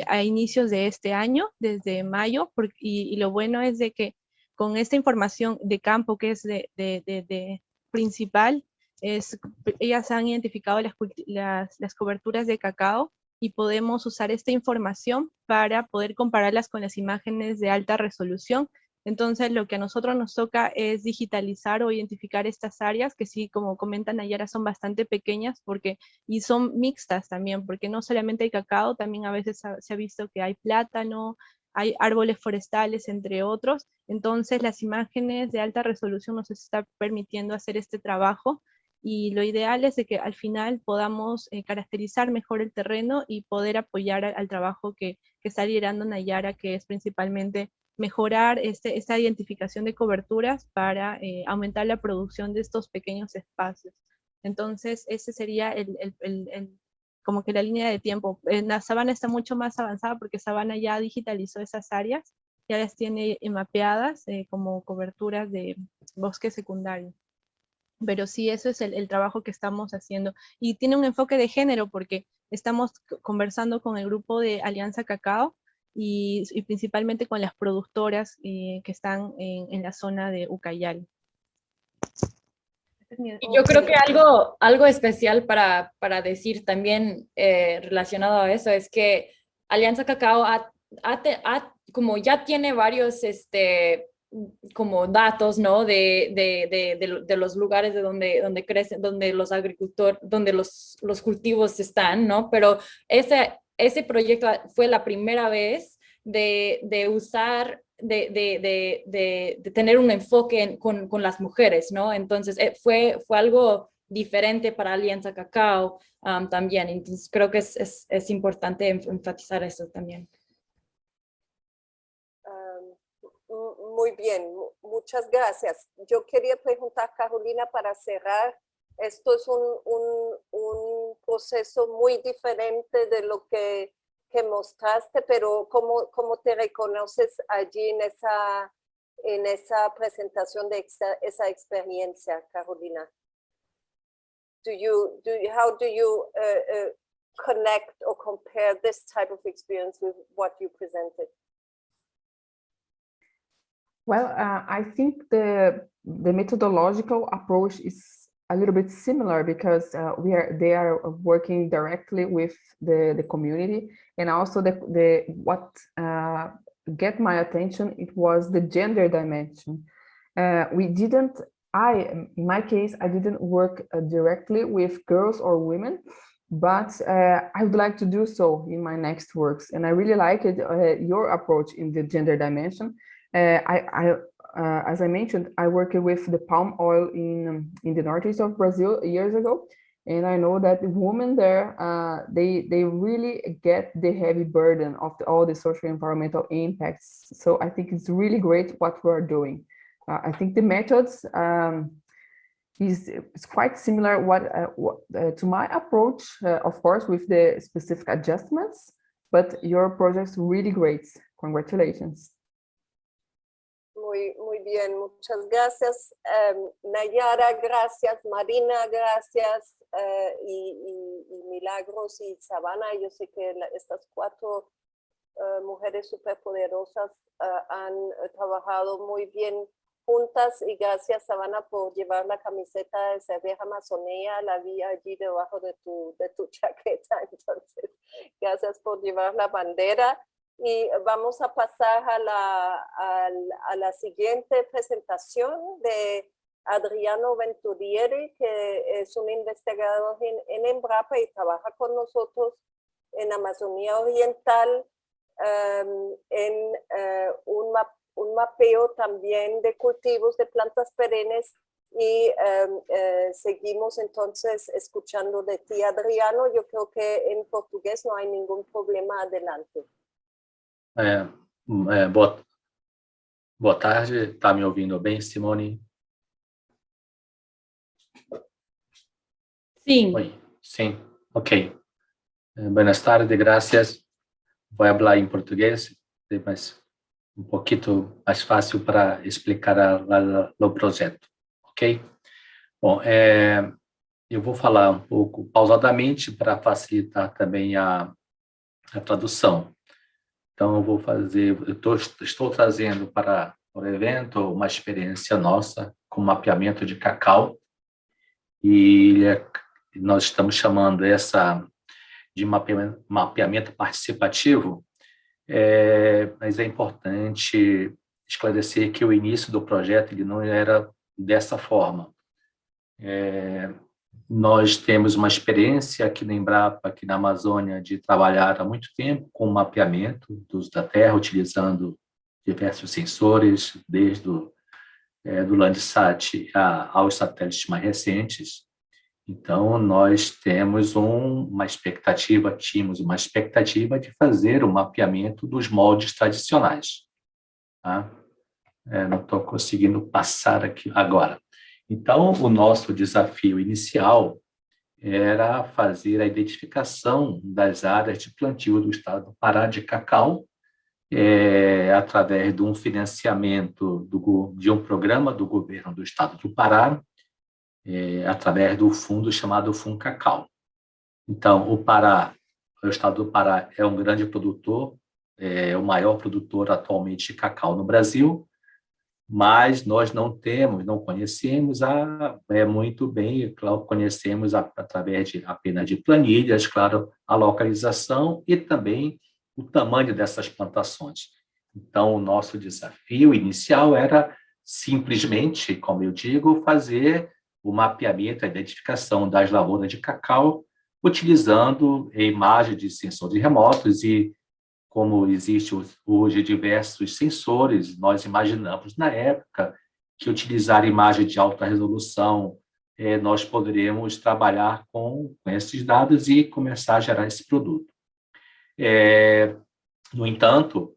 Speaker 4: a inicios de este año, desde mayo, y lo bueno es de que con esta información de campo que es de principal, ellas han identificado las coberturas de cacao, y podemos usar esta información para poder compararlas con las imágenes de alta resolución. Entonces, lo que a nosotros nos toca es digitalizar o identificar estas áreas, que sí, como comentan Nayara, son bastante pequeñas, y son mixtas también, porque no solamente hay cacao, también a veces se ha visto que hay plátano, hay árboles forestales, entre otros. Entonces, las imágenes de alta resolución nos está permitiendo hacer este trabajo, y lo ideal es de que al final podamos caracterizar mejor el terreno y poder apoyar al trabajo que está liderando Nayara, que es principalmente mejorar esta identificación de coberturas para aumentar la producción de estos pequeños espacios. Entonces, ese sería como que la línea de tiempo. La Sabana está mucho más avanzada porque Sabana ya digitalizó esas áreas, ya las tiene mapeadas como coberturas de bosque secundario. Pero sí, eso es el trabajo que estamos haciendo. Y tiene un enfoque de género porque estamos conversando con el grupo de Alianza Cacao y principalmente con las productoras que están en la zona de Ucayali.
Speaker 3: Y yo creo que algo especial para decir también relacionado a eso es que Alianza Cacao como ya tiene varios como datos, ¿no? De los lugares de donde crecen, donde los agricultores, donde los cultivos están, ¿no? Pero ese proyecto fue la primera vez de usar, de tener un enfoque con las mujeres, ¿no? Entonces fue algo diferente para Alianza Cacao también. Entonces creo que es importante enfatizar eso también.
Speaker 2: Muy bien, muchas gracias. Yo quería preguntar, Carolina, para cerrar, esto es un proceso muy diferente de lo que mostraste, pero ¿cómo te reconoces allí en esa presentación de esa experiencia, Carolina? How do you connect or compare this type of experience with what you presented?
Speaker 1: Well, I think the methodological approach is a little bit similar because they are working directly with the community, and also what get my attention, it was the gender dimension. In my case, I didn't work directly with girls or women, but I would like to do so in my next works, and I really liked your approach in the gender dimension. As I mentioned, I worked with the palm oil in the northeast of Brazil years ago, and I know that the women there, they really get the heavy burden of all the social environmental impacts. So I think it's really great what we're doing. I think the methods is quite similar to my approach, of course, with the specific adjustments, but your project's really great. Congratulations.
Speaker 2: Muy bien, muchas gracias. Nayara, gracias. Marina, gracias. Y Milagros y Sabana, yo sé que estas cuatro mujeres superpoderosas han trabajado muy bien juntas, y gracias, Sabana, por llevar la camiseta de Cerveja Amazonía. La vi allí debajo de tu chaqueta, entonces gracias por llevar la bandera. Y vamos a pasar a la siguiente presentación de Adriano Venturieri, que es un investigador en Embrapa y trabaja con nosotros en Amazonía Oriental en un mapeo también de cultivos de plantas perennes. Y seguimos entonces escuchando de ti, Adriano. Yo creo que en portugués no hay ningún problema. Adelante.
Speaker 5: Boa tarde, está me ouvindo bem, Simone?
Speaker 3: Sí.
Speaker 5: Oi, sim, ok. Buenas tardes, gracias. Vou falar em português, mas um pouquinho mais fácil para explicar o projeto, ok? Bom, eu vou falar um pouco pausadamente para facilitar também a tradução. Então, estou trazendo para o evento uma experiência nossa com mapeamento de cacau, e nós estamos chamando essa de mapeamento participativo, mas é importante esclarecer que o início do projeto ele não era dessa forma. Nós temos uma experiência aqui na Embrapa, aqui na Amazônia, de trabalhar há muito tempo com mapeamento do uso da terra, utilizando diversos sensores, desde do Landsat aos satélites mais recentes. Então, nós tínhamos uma expectativa de fazer o mapeamento dos moldes tradicionais. Tá? Não estou conseguindo passar aqui agora. Então, o nosso desafio inicial era fazer a identificação das áreas de plantio do estado do Pará de cacau, através de um financiamento de um programa do governo do estado do Pará, através do fundo chamado FUNCACAU. Então, o estado do Pará é um grande produtor, é o maior produtor atualmente de cacau no Brasil, mas nós não conhecemos muito bem, claro, conhecemos através apenas de planilhas, claro, a localização e também o tamanho dessas plantações. Então, o nosso desafio inicial era simplesmente, como eu digo, fazer o mapeamento, a identificação das lavouras de cacau, utilizando imagens de sensores remotos e, como existe hoje diversos sensores, nós imaginamos na época que utilizar imagem de alta resolução, nós poderíamos trabalhar com esses dados e começar a gerar esse produto. No entanto,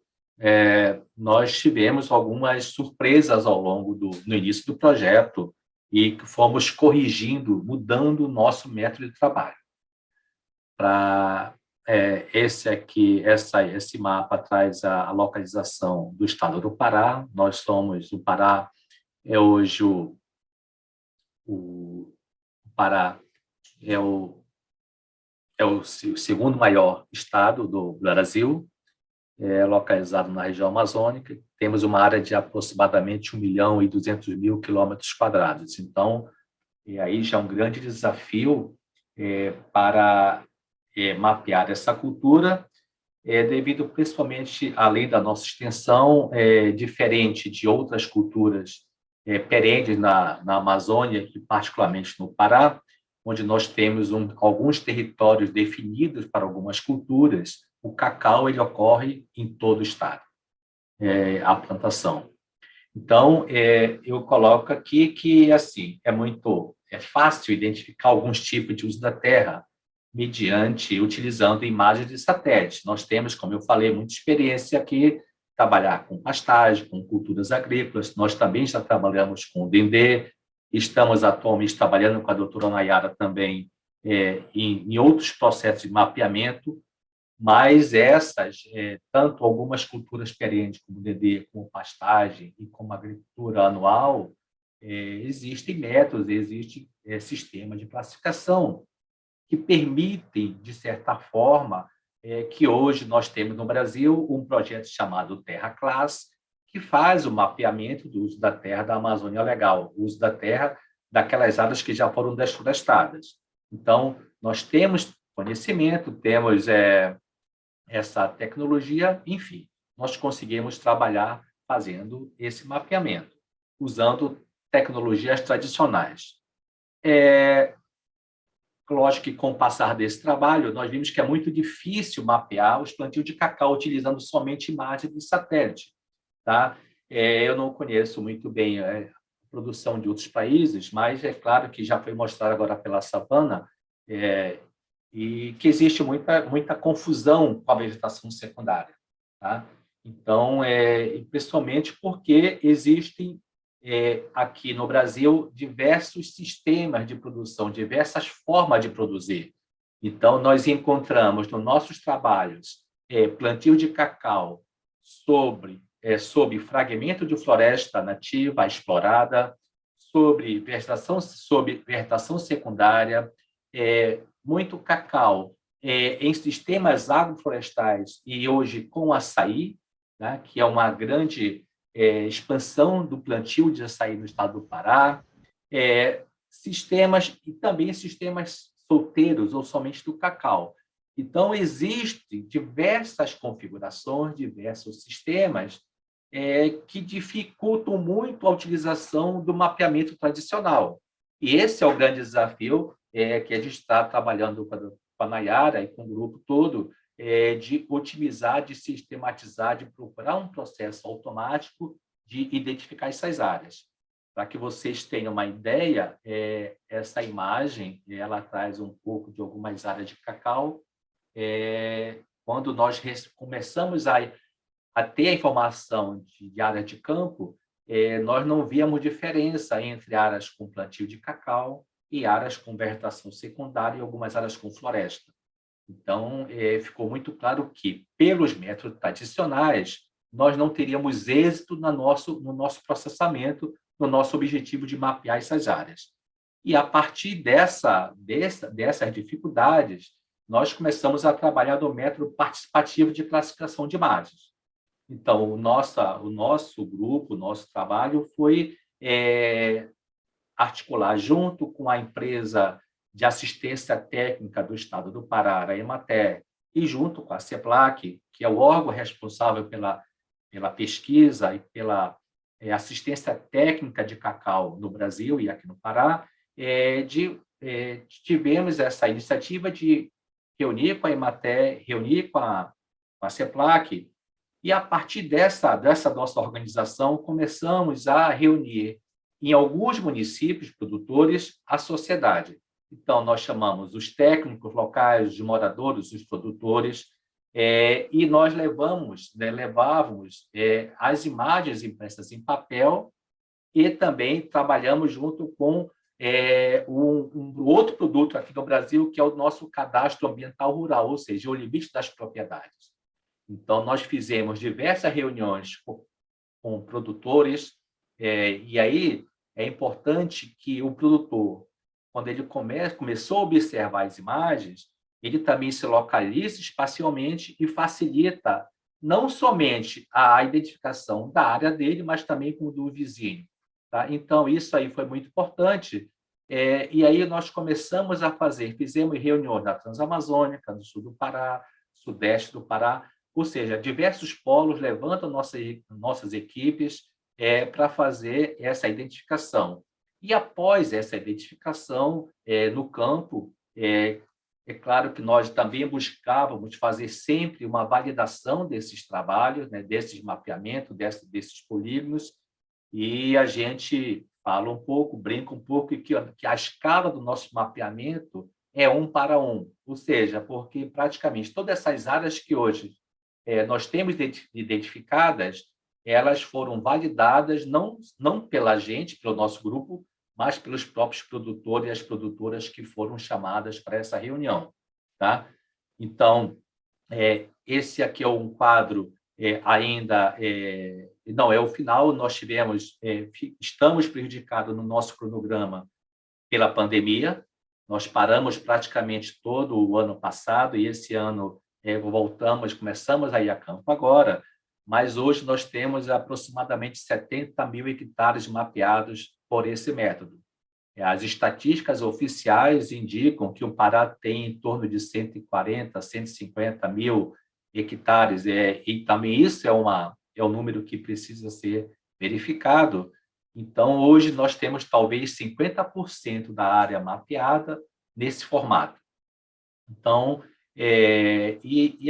Speaker 5: nós tivemos algumas surpresas ao longo no início do projeto e fomos corrigindo, mudando o nosso método de trabalho. Esse mapa traz a localização do estado do Pará. O Pará é hoje o Pará é o segundo maior estado do Brasil, localizado na região amazônica. Temos uma área de aproximadamente 1.200.000 quilômetros quadrados. Então, aí já é um grande desafio para mapear essa cultura, devido principalmente, além da nossa extensão, diferente de outras culturas perenes na Amazônia, e particularmente no Pará, onde nós temos alguns territórios definidos para algumas culturas. O cacau ele ocorre em todo o estado, a plantação. Então, eu coloco aqui que assim é fácil identificar alguns tipos de uso da terra, utilizando imagens de satélite. Nós temos, como eu falei, muita experiência aqui, trabalhar com pastagem, com culturas agrícolas. Nós também já trabalhamos com o dendê, estamos atualmente trabalhando com a doutora Nayara também em outros processos de mapeamento, mas tanto algumas culturas perenes, como o dendê, como pastagem e como agricultura anual, existem métodos, existe sistema de classificação que permitem, de certa forma, que hoje nós temos no Brasil um projeto chamado Terra Class, que faz o mapeamento do uso da terra da Amazônia Legal, o uso da terra daquelas áreas que já foram desflorestadas. Então, nós temos conhecimento, temos essa tecnologia, enfim, nós conseguimos trabalhar fazendo esse mapeamento, usando tecnologias tradicionais. Lógico que, com o passar desse trabalho, nós vimos que é muito difícil mapear os plantios de cacau utilizando somente imagens de satélite. Tá? Eu não conheço muito bem a produção de outros países, mas é claro que já foi mostrado agora pela Savana e que existe muita confusão com a vegetação secundária. Tá? Então, principalmente porque existem aqui no Brasil diversos sistemas de produção, diversas formas de produzir. Então, nós encontramos nos nossos trabalhos plantio de cacau sob fragmento de floresta nativa explorada, sobre vegetação secundária, muito cacau em sistemas agroflorestais e hoje com açaí, né, que é uma grande expansão do plantio de açaí no estado do Pará, sistemas e também sistemas solteiros ou somente do cacau. Então, existem diversas configurações, diversos sistemas que dificultam muito a utilização do mapeamento tradicional. E esse é o grande desafio que a gente está trabalhando com a Nayara e com o grupo todo, de otimizar, de sistematizar, de procurar um processo automático de identificar essas áreas. Para que vocês tenham uma ideia, essa imagem, ela traz um pouco de algumas áreas de cacau. Quando nós começamos a ter a informação de área de campo, nós não víamos diferença entre áreas com plantio de cacau e áreas com vegetação secundária e algumas áreas com floresta. Então, ficou muito claro que, pelos métodos tradicionais, nós não teríamos êxito no nosso processamento, no nosso objetivo de mapear essas áreas. E, a partir dessas dificuldades, nós começamos a trabalhar no método participativo de classificação de imagens. Então, o nosso grupo, o nosso trabalho foi articular junto com a empresa de assistência técnica do Estado do Pará, a Emater, e junto com a CEPLAC, que é o órgão responsável pela pesquisa e pela assistência técnica de cacau no Brasil e aqui no Pará, tivemos essa iniciativa de reunir com a Emater, reunir com a CEPLAC, e, a partir dessa nossa organização, começamos a reunir, em alguns municípios produtores, a sociedade. Então, nós chamamos os técnicos locais, os moradores, os produtores, e nós levávamos as imagens impressas em papel e também trabalhamos junto com um outro produto aqui no Brasil, que é o nosso cadastro ambiental rural, ou seja, o limite das propriedades. Então, nós fizemos diversas reuniões com produtores, e aí é importante que o produtor, quando ele começou a observar as imagens, ele também se localiza espacialmente e facilita não somente a identificação da área dele, mas também com do vizinho. Tá? Então, isso aí foi muito importante. E aí nós começamos a fizemos reuniões na Transamazônica, no sul do Pará, sudeste do Pará, ou seja, diversos polos levantam nossas equipes para fazer essa identificação. E após essa identificação no campo, é claro que nós também buscávamos fazer sempre uma validação desses trabalhos, né, desses mapeamentos, desses polígonos, e a gente fala um pouco, brinca um pouco, que a escala do nosso mapeamento é 1 para 1, ou seja, porque praticamente todas essas áreas que hoje nós temos identificadas, elas foram validadas não pela gente, pelo nosso grupo, mas pelos próprios produtores e as produtoras que foram chamadas para essa reunião. Tá? Então, esse aqui é um quadro ainda... não, é o final, nós estamos prejudicados no nosso cronograma pela pandemia, nós paramos praticamente todo o ano passado e esse ano começamos a ir a campo agora, mas hoje nós temos aproximadamente 70 mil hectares mapeados por esse método. As estatísticas oficiais indicam que o Pará tem em torno de 140, 150 mil hectares, e também isso é um número que precisa ser verificado. Então, hoje nós temos talvez 50% da área mapeada nesse formato. Então,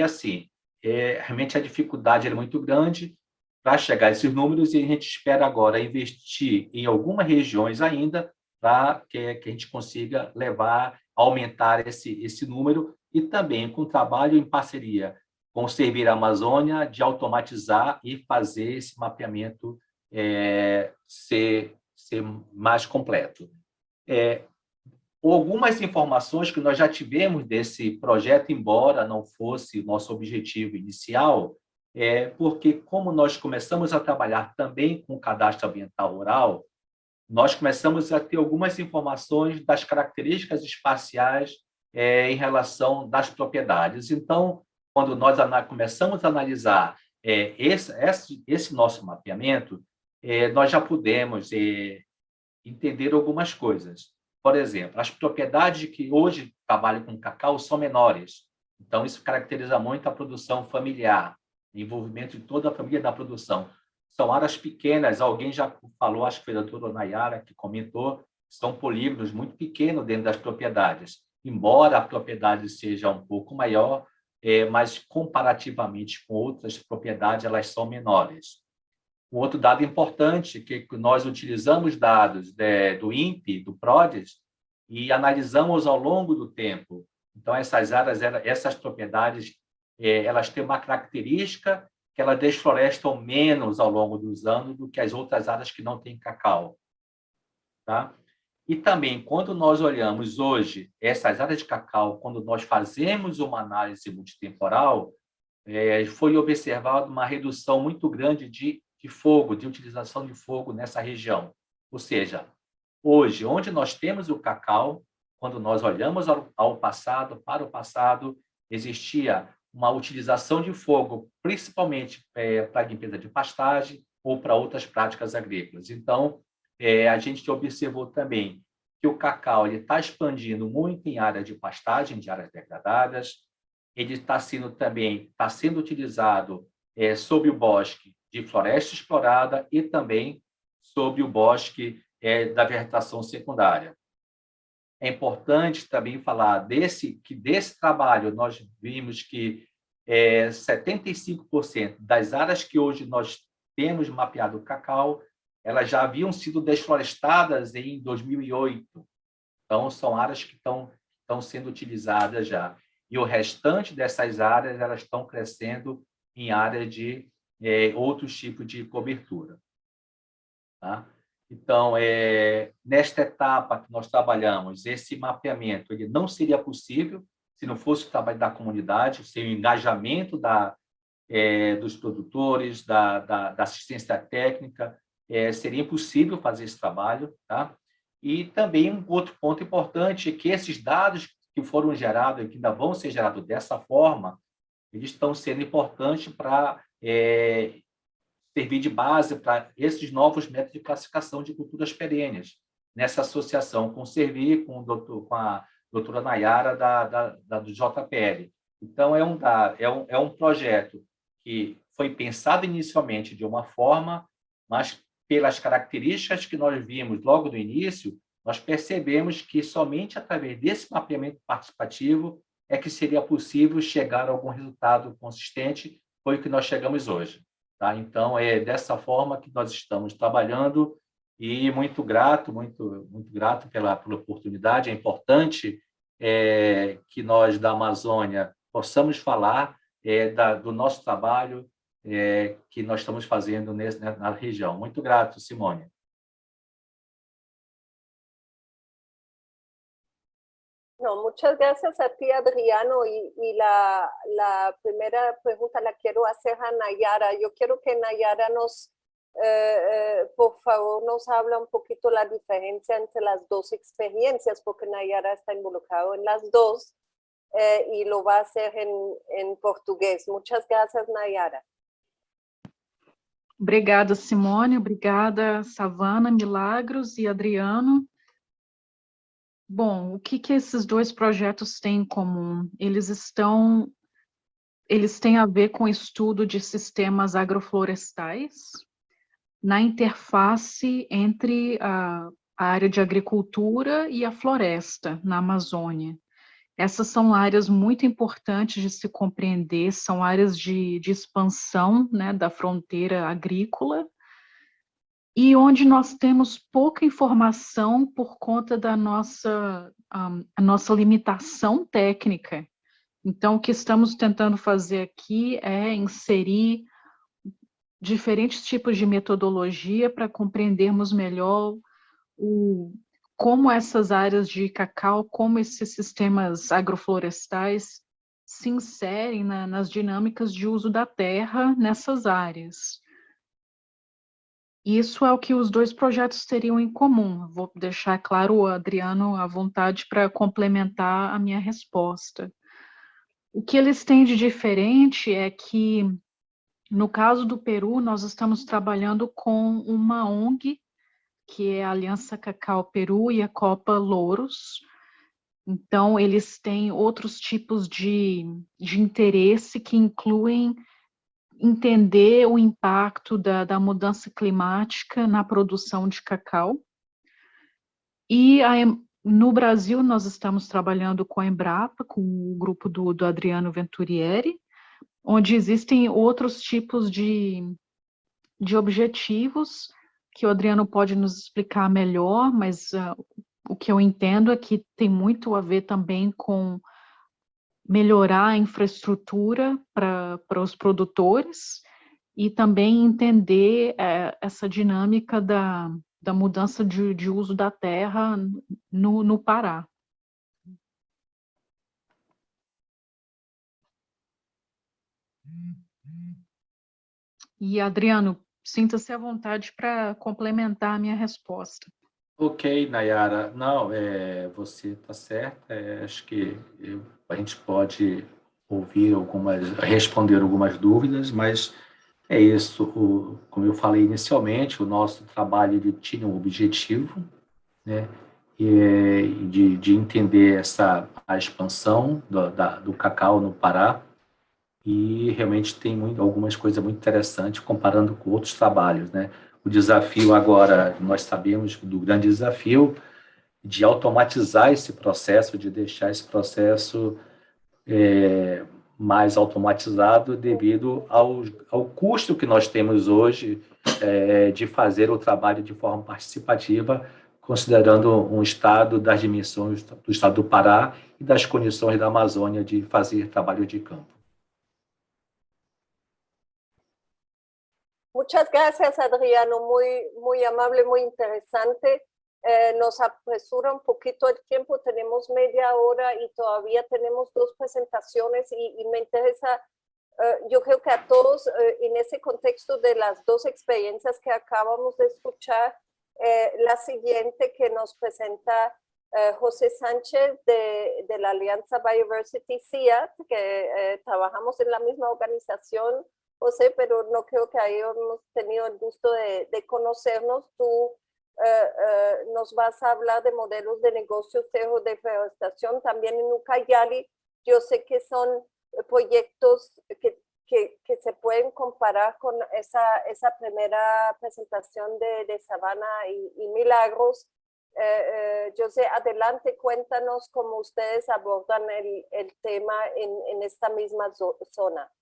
Speaker 5: assim, realmente a dificuldade é muito grande para chegar a esses números e a gente espera agora investir em algumas regiões ainda para que a gente consiga aumentar esse número e também com trabalho em parceria com o Servir Amazônia de automatizar e fazer esse mapeamento ser mais completo. Algumas informações que nós já tivemos desse projeto, embora não fosse o nosso objetivo inicial, porque como nós começamos a trabalhar também com o cadastro ambiental rural, nós começamos a ter algumas informações das características espaciais em relação das propriedades. Então, quando nós começamos a analisar esse nosso mapeamento, nós já pudemos entender algumas coisas. Por exemplo, as propriedades que hoje trabalham com cacau são menores. Então, isso caracteriza muito a produção familiar, o envolvimento de toda a família da produção. São áreas pequenas, alguém já falou, acho que foi a doutora Nayara que comentou, são polígonos muito pequenos dentro das propriedades. Embora a propriedade seja um pouco maior, mas comparativamente com outras propriedades, elas são menores. Um outro dado importante que nós utilizamos dados do INPE, do PRODES, e analisamos ao longo do tempo. Então, essas áreas, essas propriedades, elas têm uma característica que elas desflorestam menos ao longo dos anos do que as outras áreas que não têm cacau. Tá? E também, quando nós olhamos hoje essas áreas de cacau, quando nós fazemos uma análise multitemporal, foi observada uma redução muito grande de fogo, de utilização de fogo nessa região. Ou seja, hoje, onde nós temos o cacau, quando nós olhamos ao passado, para o passado, existia uma utilização de fogo, principalmente para a limpeza de pastagem ou para outras práticas agrícolas. Então, a gente observou também que o cacau está expandindo muito em áreas de pastagem, de áreas degradadas. Ele está sendo utilizado sob o bosque de floresta explorada e também sob o bosque da vegetação secundária. É importante também falar desse trabalho. Nós vimos que 75% das áreas que hoje nós temos mapeado o cacau, elas já haviam sido desflorestadas em 2008. Então, são áreas que estão sendo utilizadas já. E o restante dessas áreas, elas estão crescendo em áreas de outros tipos de cobertura. Tá? Então, nesta etapa que nós trabalhamos, esse mapeamento ele não seria possível se não fosse o trabalho da comunidade, sem o engajamento dos produtores, da assistência técnica, seria impossível fazer esse trabalho. Tá? E também um outro ponto importante é que esses dados que foram gerados e que ainda vão ser gerados dessa forma, eles estão sendo importantes para servir de base para esses novos métodos de classificação de culturas perenes, nessa associação com o Servir, com a doutora Nayara do JPL. Então, é um projeto que foi pensado inicialmente de uma forma, mas pelas características que nós vimos logo no início, nós percebemos que somente através desse mapeamento participativo é que seria possível chegar a algum resultado consistente, foi o que nós chegamos hoje. Tá? Então, é dessa forma que nós estamos trabalhando e muito grato pela oportunidade. É importante que nós da Amazônia possamos falar do nosso trabalho que nós estamos fazendo na região. Muito grato, Simone.
Speaker 2: No, muchas gracias a ti, Adriano. Y la primera pregunta la quiero hacer a Nayara. Yo quiero que Nayara por favor, nos habla un poquito la diferencia entre las dos experiencias, porque Nayara está involucrado en las dos y lo va a hacer en portugués. Muchas gracias, Nayara.
Speaker 6: Obrigada, Simone. Obrigada, Savana, Milagros e Adriano. Bom, o que esses dois projetos têm em comum? Eles têm a ver com o estudo de sistemas agroflorestais na interface entre a área de agricultura e a floresta na Amazônia. Essas são áreas muito importantes de se compreender, são áreas de expansão, né, da fronteira agrícola, e onde nós temos pouca informação por conta da nossa limitação técnica. Então, o que estamos tentando fazer aqui é inserir diferentes tipos de metodologia para compreendermos melhor como essas áreas de cacau, como esses sistemas agroflorestais se inserem nas dinâmicas de uso da terra nessas áreas. Isso é o que os dois projetos teriam em comum. Vou deixar claro o Adriano à vontade para complementar a minha resposta. O que eles têm de diferente é que, no caso do Peru, nós estamos trabalhando com uma ONG, que é a Aliança Cacau Peru e a Copa Louros. Então, eles têm outros tipos de interesse que incluem entender o impacto da mudança climática na produção de cacau. E no Brasil, nós estamos trabalhando com a Embrapa, com o grupo do Adriano Venturieri, onde existem outros tipos de de objetivos que o Adriano pode nos explicar melhor, mas o que eu entendo é que tem muito a ver também com melhorar a infraestrutura para os produtores e também entender essa dinâmica da mudança de uso da terra no Pará. E, Adriano, sinta-se à vontade para complementar a minha resposta.
Speaker 5: Ok, Nayara. Não, você está certa. Acho que a gente pode responder algumas dúvidas, mas é isso. Como eu falei inicialmente, o nosso trabalho ele tinha um objetivo, né? De entender a expansão do cacau no Pará, e realmente tem algumas coisas muito interessantes comparando com outros trabalhos, né? O desafio agora, nós sabemos do grande desafio de automatizar esse processo, de deixar esse processo mais automatizado devido ao custo que nós temos hoje de fazer o trabalho de forma participativa, considerando um estado das dimensões do estado do Pará e das condições da Amazônia de fazer trabalho de campo.
Speaker 2: Muchas gracias, Adriano. Muy amable, muy interesante. Nos apresura un poquito el tiempo. Tenemos media hora y todavía tenemos dos presentaciones y me interesa, yo creo que a todos en ese contexto de las dos experiencias que acabamos de escuchar, la siguiente que nos presenta José Sánchez de la Alianza Biodiversity CIAT, que trabajamos en la misma organización, José, pero no creo que hayamos tenido el gusto de conocernos. Tú nos vas a hablar de modelos de negocios de deforestación también en Ucayali. Yo sé que son proyectos que se pueden comparar con esa primera presentación de Sabana y Milagros. José, adelante, cuéntanos cómo ustedes abordan el tema en esta misma zona.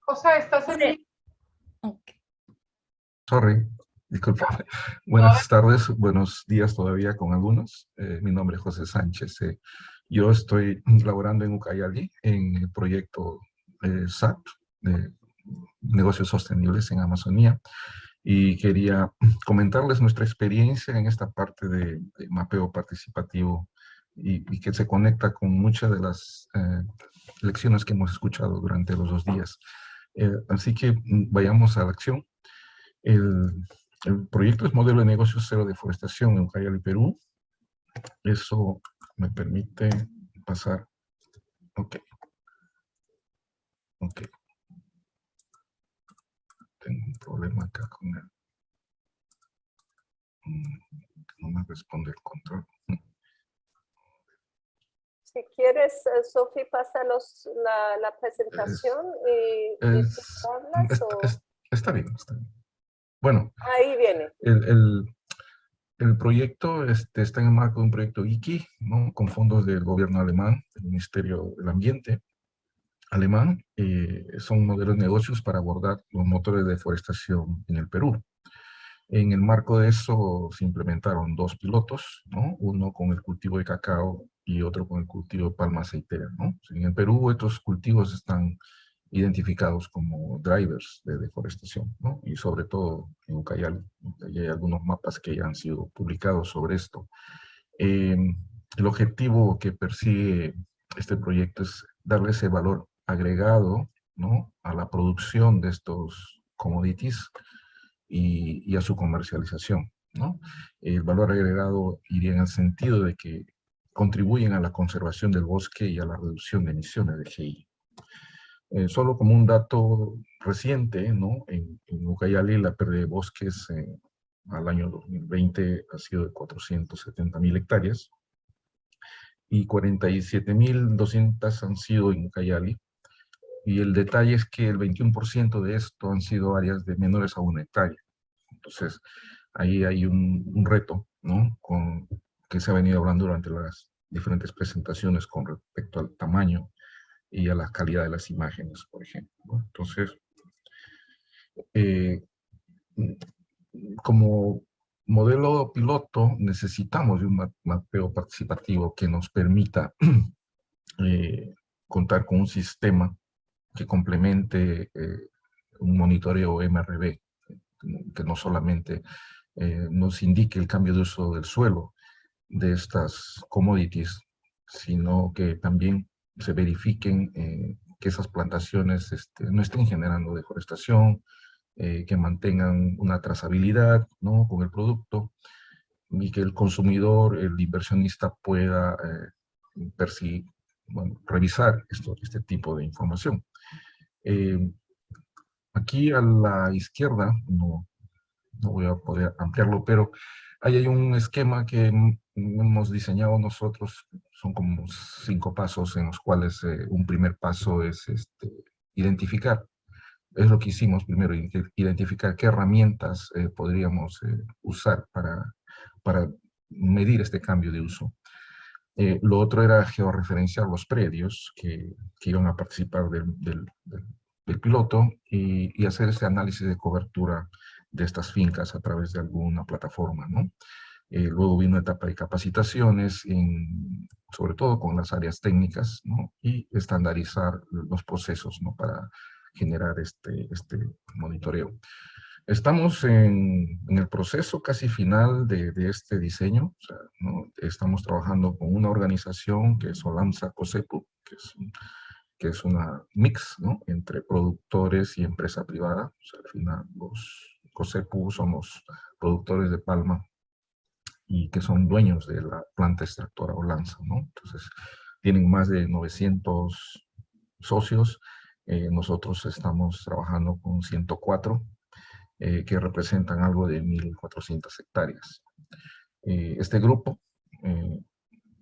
Speaker 6: José, ¿estás en
Speaker 3: Sí. Ok.
Speaker 7: Sorry, disculpa. Buenas tardes, buenos días todavía con algunos. Mi nombre es José Sánchez. Yo estoy laborando en Ucayali en el proyecto SAP, de Negocios Sostenibles en Amazonía, y quería comentarles nuestra experiencia en esta parte de mapeo participativo y que se conecta con muchas de las lecciones que hemos escuchado durante los 2 días. Así que vayamos a la acción. El proyecto es modelo de negocios cero deforestación en Ucayali, Perú. Eso me permite pasar. Ok. Tengo un problema acá con él. No me responde el control.
Speaker 2: Si quieres, Sofi, pasa la presentación y tú hablas.
Speaker 7: Está bien. Bueno.
Speaker 2: Ahí viene.
Speaker 7: El proyecto está en el marco de un proyecto IKI, ¿no? Con fondos del gobierno alemán, del Ministerio del Ambiente alemán. Son modelos de negocios para abordar los motores de deforestación en el Perú. En el marco de eso se implementaron 2 pilotos, ¿no? Uno con el cultivo de cacao y otro con el cultivo de palma aceitera, ¿no? En el Perú estos cultivos están identificados como drivers de deforestación, ¿no? Y sobre todo en Ucayali, hay algunos mapas que ya han sido publicados sobre esto. El objetivo que persigue este proyecto es darle ese valor agregado, ¿no? A la producción de estos commodities y a su comercialización, ¿no? El valor agregado iría en el sentido de que contribuyen a la conservación del bosque y a la reducción de emisiones de GI. Solo como un dato reciente, ¿no? En Ucayali la pérdida de bosques al año 2020 ha sido de 470.000 hectáreas y 47.200 han sido en Ucayali. Y el detalle es que el 21% de esto han sido áreas de menores a 1 hectárea. Entonces, ahí hay un reto, ¿no? Que se ha venido hablando durante las diferentes presentaciones con respecto al tamaño y a la calidad de las imágenes, por ejemplo, ¿no? Entonces, como modelo piloto necesitamos de un mapeo participativo que nos permita contar con un sistema que complemente un monitoreo MRV, que no solamente nos indique el cambio de uso del suelo de estas commodities, sino que también se verifiquen que esas plantaciones no estén generando deforestación, que mantengan una trazabilidad, ¿no?, con el producto, y que el consumidor, el inversionista pueda revisar este tipo de información. Aquí a la izquierda, no voy a poder ampliarlo, pero ahí hay un esquema que hemos diseñado nosotros. Son como 5 pasos en los cuales un primer paso es identificar. Es lo que hicimos primero, identificar qué herramientas podríamos usar para medir este cambio de uso. Lo otro era georreferenciar los predios que iban a participar del piloto y hacer ese análisis de cobertura de estas fincas a través de alguna plataforma, ¿no? Luego vino una etapa de capacitaciones, sobre todo con las áreas técnicas, ¿no? Y estandarizar los procesos, ¿no?, para generar este monitoreo. Estamos en el proceso casi final de este diseño, o sea, ¿no? Estamos trabajando con una organización que es Olamsa COSEPU, que es una mix, ¿no?, entre productores y empresa privada. O sea, al final los COSEPU son los productores de palma y que son dueños de la planta extractora Olamsa, ¿no? Entonces, tienen más de 900 socios. Nosotros estamos trabajando con 104, que representan algo de 1.400 hectáreas. Este grupo,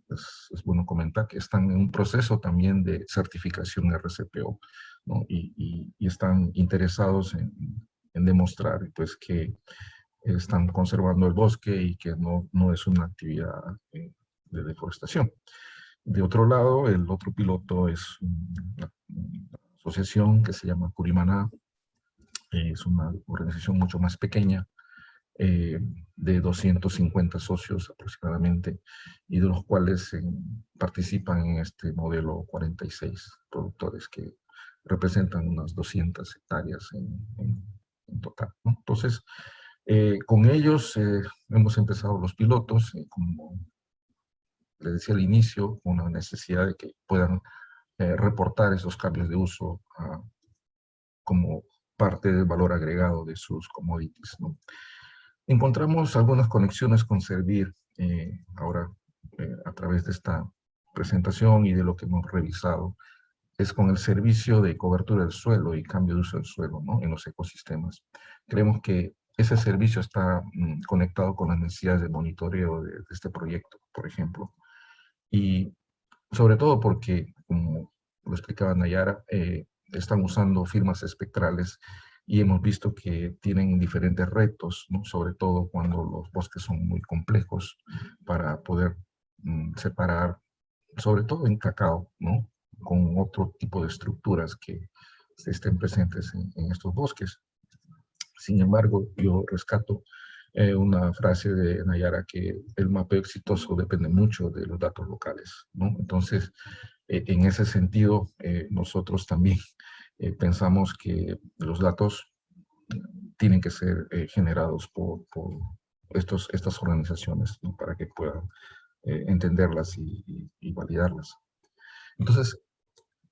Speaker 7: es bueno comentar que están en un proceso también de certificación RCPO, ¿no? Y están interesados en demostrar, pues, que están conservando el bosque y que no es una actividad de deforestación. De otro lado, el otro piloto es una asociación que se llama Curimaná. Es una organización mucho más pequeña, de 250 socios aproximadamente, y de los cuales participan en este modelo 46 productores que representan unas 200 hectáreas en total, ¿no? Entonces, con ellos hemos empezado los pilotos, como les decía al inicio, con la necesidad de que puedan reportar esos cambios de uso como parte del valor agregado de sus commodities, ¿no? Encontramos algunas conexiones con Servir ahora a través de esta presentación y de lo que hemos revisado. Es con el servicio de cobertura del suelo y cambio de uso del suelo, ¿no?, en los ecosistemas. Creemos que ese servicio está conectado con las necesidades de monitoreo de este proyecto, por ejemplo. Y sobre todo porque, como lo explicaba Nayara, están usando firmas espectrales y hemos visto que tienen diferentes retos, ¿no?, sobre todo cuando los bosques son muy complejos, para poder separar, sobre todo en cacao, ¿no?, con otro tipo de estructuras que estén presentes en estos bosques. Sin embargo, yo rescato una frase de Nayara, que el mapeo exitoso depende mucho de los datos locales, ¿no? Entonces, en ese sentido, nosotros también pensamos que los datos tienen que ser generados por estas organizaciones, ¿no?, para que puedan entenderlas y validarlas. Entonces,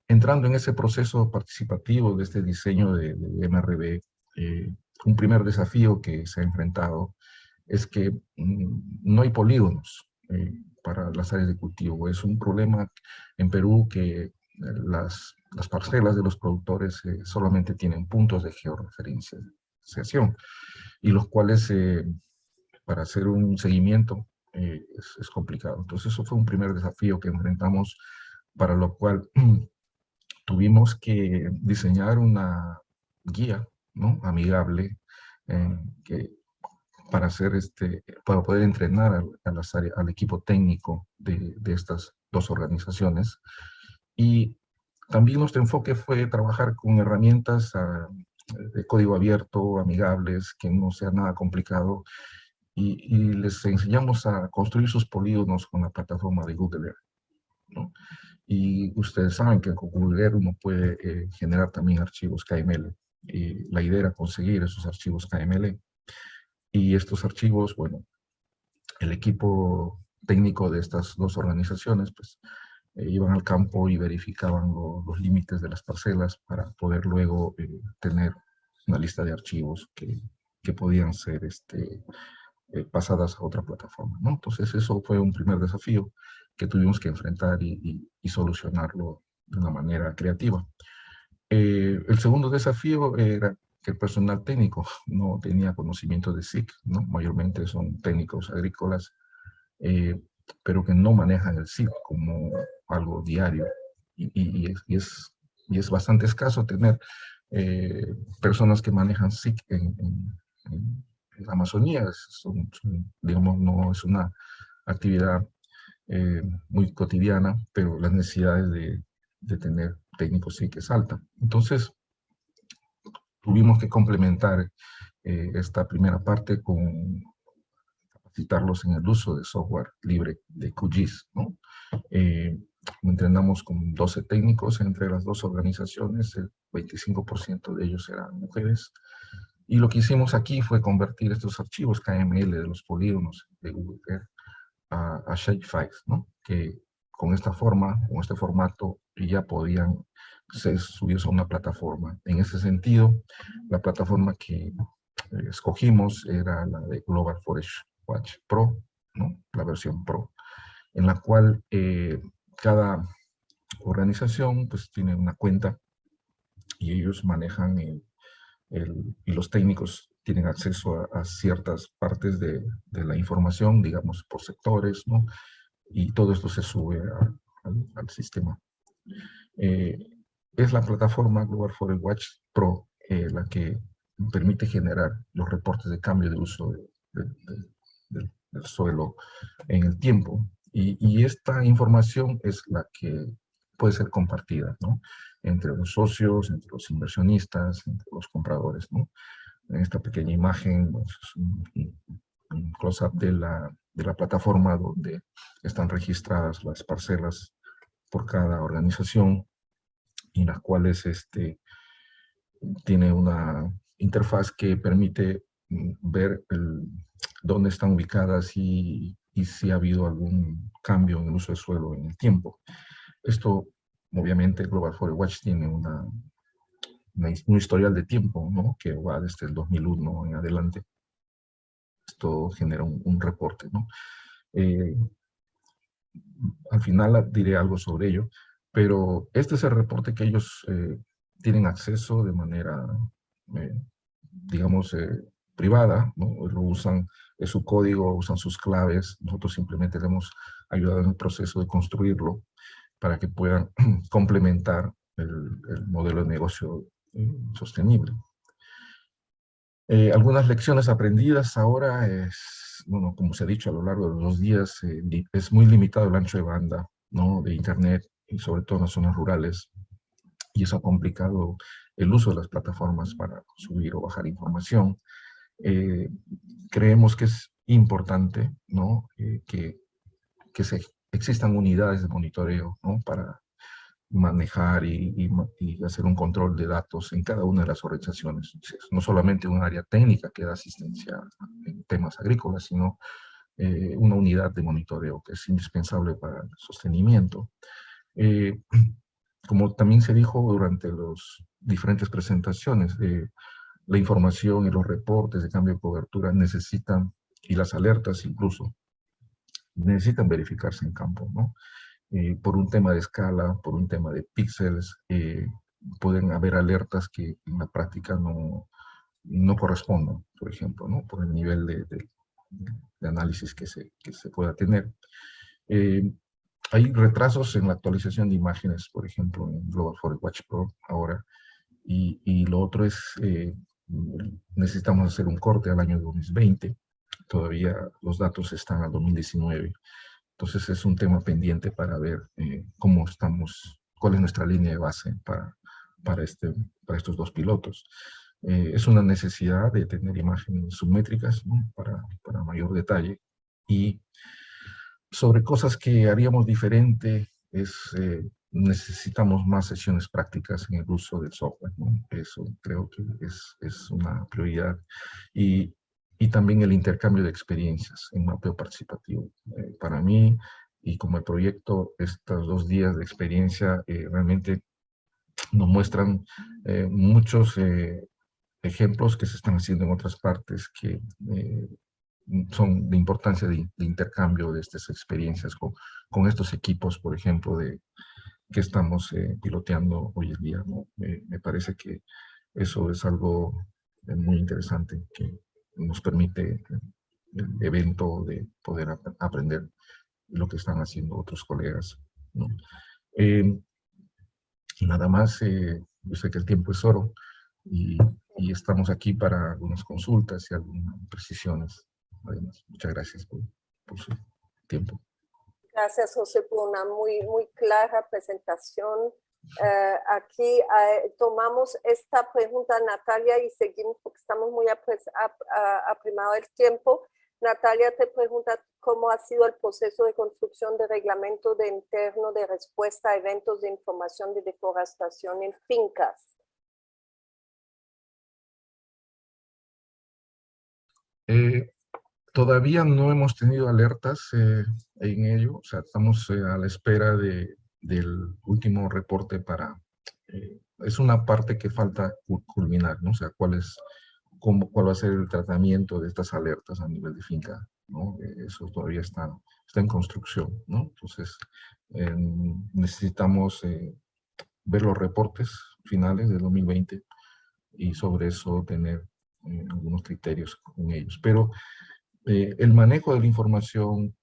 Speaker 7: entrando en ese proceso participativo de este diseño de MRV, un primer desafío que se ha enfrentado es que no hay polígonos para las áreas de cultivo. Es un problema en Perú que las parcelas de los productores solamente tienen puntos de georreferenciación, y los cuales para hacer un seguimiento es complicado. Entonces eso fue un primer desafío que enfrentamos, para lo cual tuvimos que diseñar una guía, ¿no? Amigable, que para hacer para poder entrenar al equipo técnico de estas dos organizaciones. Y también nuestro enfoque fue trabajar con herramientas de código abierto, amigables, que no sea nada complicado, y les enseñamos a construir sus polígonos con la plataforma de Google Earth, ¿no? Y ustedes saben que con Google Earth uno puede generar también archivos KML. Y la idea era conseguir esos archivos KML. Y estos archivos, bueno, el equipo técnico de estas dos organizaciones, pues, iban al campo y verificaban los límites de las parcelas para poder luego tener una lista de archivos que podían ser pasadas a otra plataforma, ¿no? Entonces eso fue un primer desafío que tuvimos que enfrentar y solucionarlo de una manera creativa. El segundo desafío era que el personal técnico no tenía conocimiento de SIG, ¿no? Mayormente son técnicos agrícolas, pero que no manejan el SIG como algo diario. Y es bastante escaso tener personas que manejan SIG en la Amazonía. Digamos, no es una actividad muy cotidiana, pero las necesidades de tener técnicos sí que es alta. Entonces, tuvimos que complementar esta primera parte con capacitarlos en el uso de software libre de QGIS, ¿no? Entrenamos con 12 técnicos entre las dos organizaciones, el 25% de ellos eran mujeres, y lo que hicimos aquí fue convertir estos archivos KML de los polígonos de Google Earth a shapefiles, ¿no? Que con esta forma, con este formato, ya podían ser subidos a una plataforma. En ese sentido, la plataforma que escogimos era la de Global Forest Watch Pro, ¿no? La versión Pro, en la cual cada organización pues tiene una cuenta y ellos manejan y los técnicos tienen acceso a ciertas partes de la información, digamos, por sectores, ¿no? Y todo esto se sube al sistema. Es la plataforma Global Forest Watch Pro la que permite generar los reportes de cambio de uso del suelo en el tiempo. Y esta información es la que puede ser compartida, ¿no? Entre los socios, entre los inversionistas, entre los compradores, ¿no? En esta pequeña imagen, pues, es un close-up de la plataforma donde están registradas las parcelas por cada organización, y las cuales tiene una interfaz que permite ver dónde están ubicadas y si ha habido algún cambio en el uso del suelo en el tiempo. Esto, obviamente, Global Forest Watch tiene un historial de tiempo, ¿no? Que va desde el 2001 en adelante. Esto genera un reporte, ¿no? Al final diré algo sobre ello, pero este es el reporte que ellos tienen acceso de manera, digamos, privada, ¿no? Lo usan, es su código, usan sus claves. Nosotros simplemente les hemos ayudado en el proceso de construirlo para que puedan complementar el modelo de negocio sostenible. Algunas lecciones aprendidas ahora es, bueno, como se ha dicho a lo largo de los días, es muy limitado el ancho de banda, ¿no? De Internet, y sobre todo en las zonas rurales, y eso ha complicado el uso de las plataformas para subir o bajar información. Creemos que es importante, ¿no? Que existan unidades de monitoreo, ¿no? Para manejar y hacer un control de datos en cada una de las organizaciones. No solamente un área técnica que da asistencia en temas agrícolas, sino una unidad de monitoreo que es indispensable para el sostenimiento. Como también se dijo durante las diferentes presentaciones, la información y los reportes de cambio de cobertura necesitan, y las alertas incluso, necesitan verificarse en campo, ¿no? Por un tema de escala, por un tema de píxeles, pueden haber alertas que en la práctica no corresponden, por ejemplo, ¿no? Por el nivel de análisis que se pueda tener. hay retrasos en la actualización de imágenes, por ejemplo, en Global Forest Watch Pro ahora, y lo otro es, necesitamos hacer un corte al año 2020, todavía los datos están al 2019, entonces es un tema pendiente para ver cómo estamos, cuál es nuestra línea de base para estos dos pilotos. Es una necesidad de tener imágenes submétricas, ¿no? para mayor detalle, y sobre cosas que haríamos diferente necesitamos más sesiones prácticas en el uso del software, ¿no? Eso creo que es una prioridad. Y también el intercambio de experiencias en mapeo participativo. Para mí, y como el proyecto, estos 2 días de experiencia realmente nos muestran muchos ejemplos que se están haciendo en otras partes que son de importancia de intercambio de estas experiencias con estos equipos, por ejemplo, que estamos piloteando hoy en día, ¿no? Me parece que eso es algo muy interesante que nos permite el evento de poder aprender lo que están haciendo otros colegas, ¿no? Y nada más, yo sé que el tiempo es oro y estamos aquí para algunas consultas y algunas precisiones. Además, muchas gracias por su tiempo.
Speaker 2: Gracias, José, por una muy clara presentación. Aquí tomamos esta pregunta, Natalia, y seguimos porque estamos muy apremado el tiempo. Natalia te pregunta cómo ha sido el proceso de construcción de reglamento de interno de respuesta a eventos de información de deforestación en fincas.
Speaker 7: Todavía no hemos tenido alertas en ello, o sea, estamos a la espera del último reporte es una parte que falta culminar, ¿no? O sea, cuál va a ser el tratamiento de estas alertas a nivel de finca, ¿no? Eso todavía está en construcción, ¿no? Entonces, necesitamos ver los reportes finales del 2020 y sobre eso tener algunos criterios con ellos. Pero el manejo de la información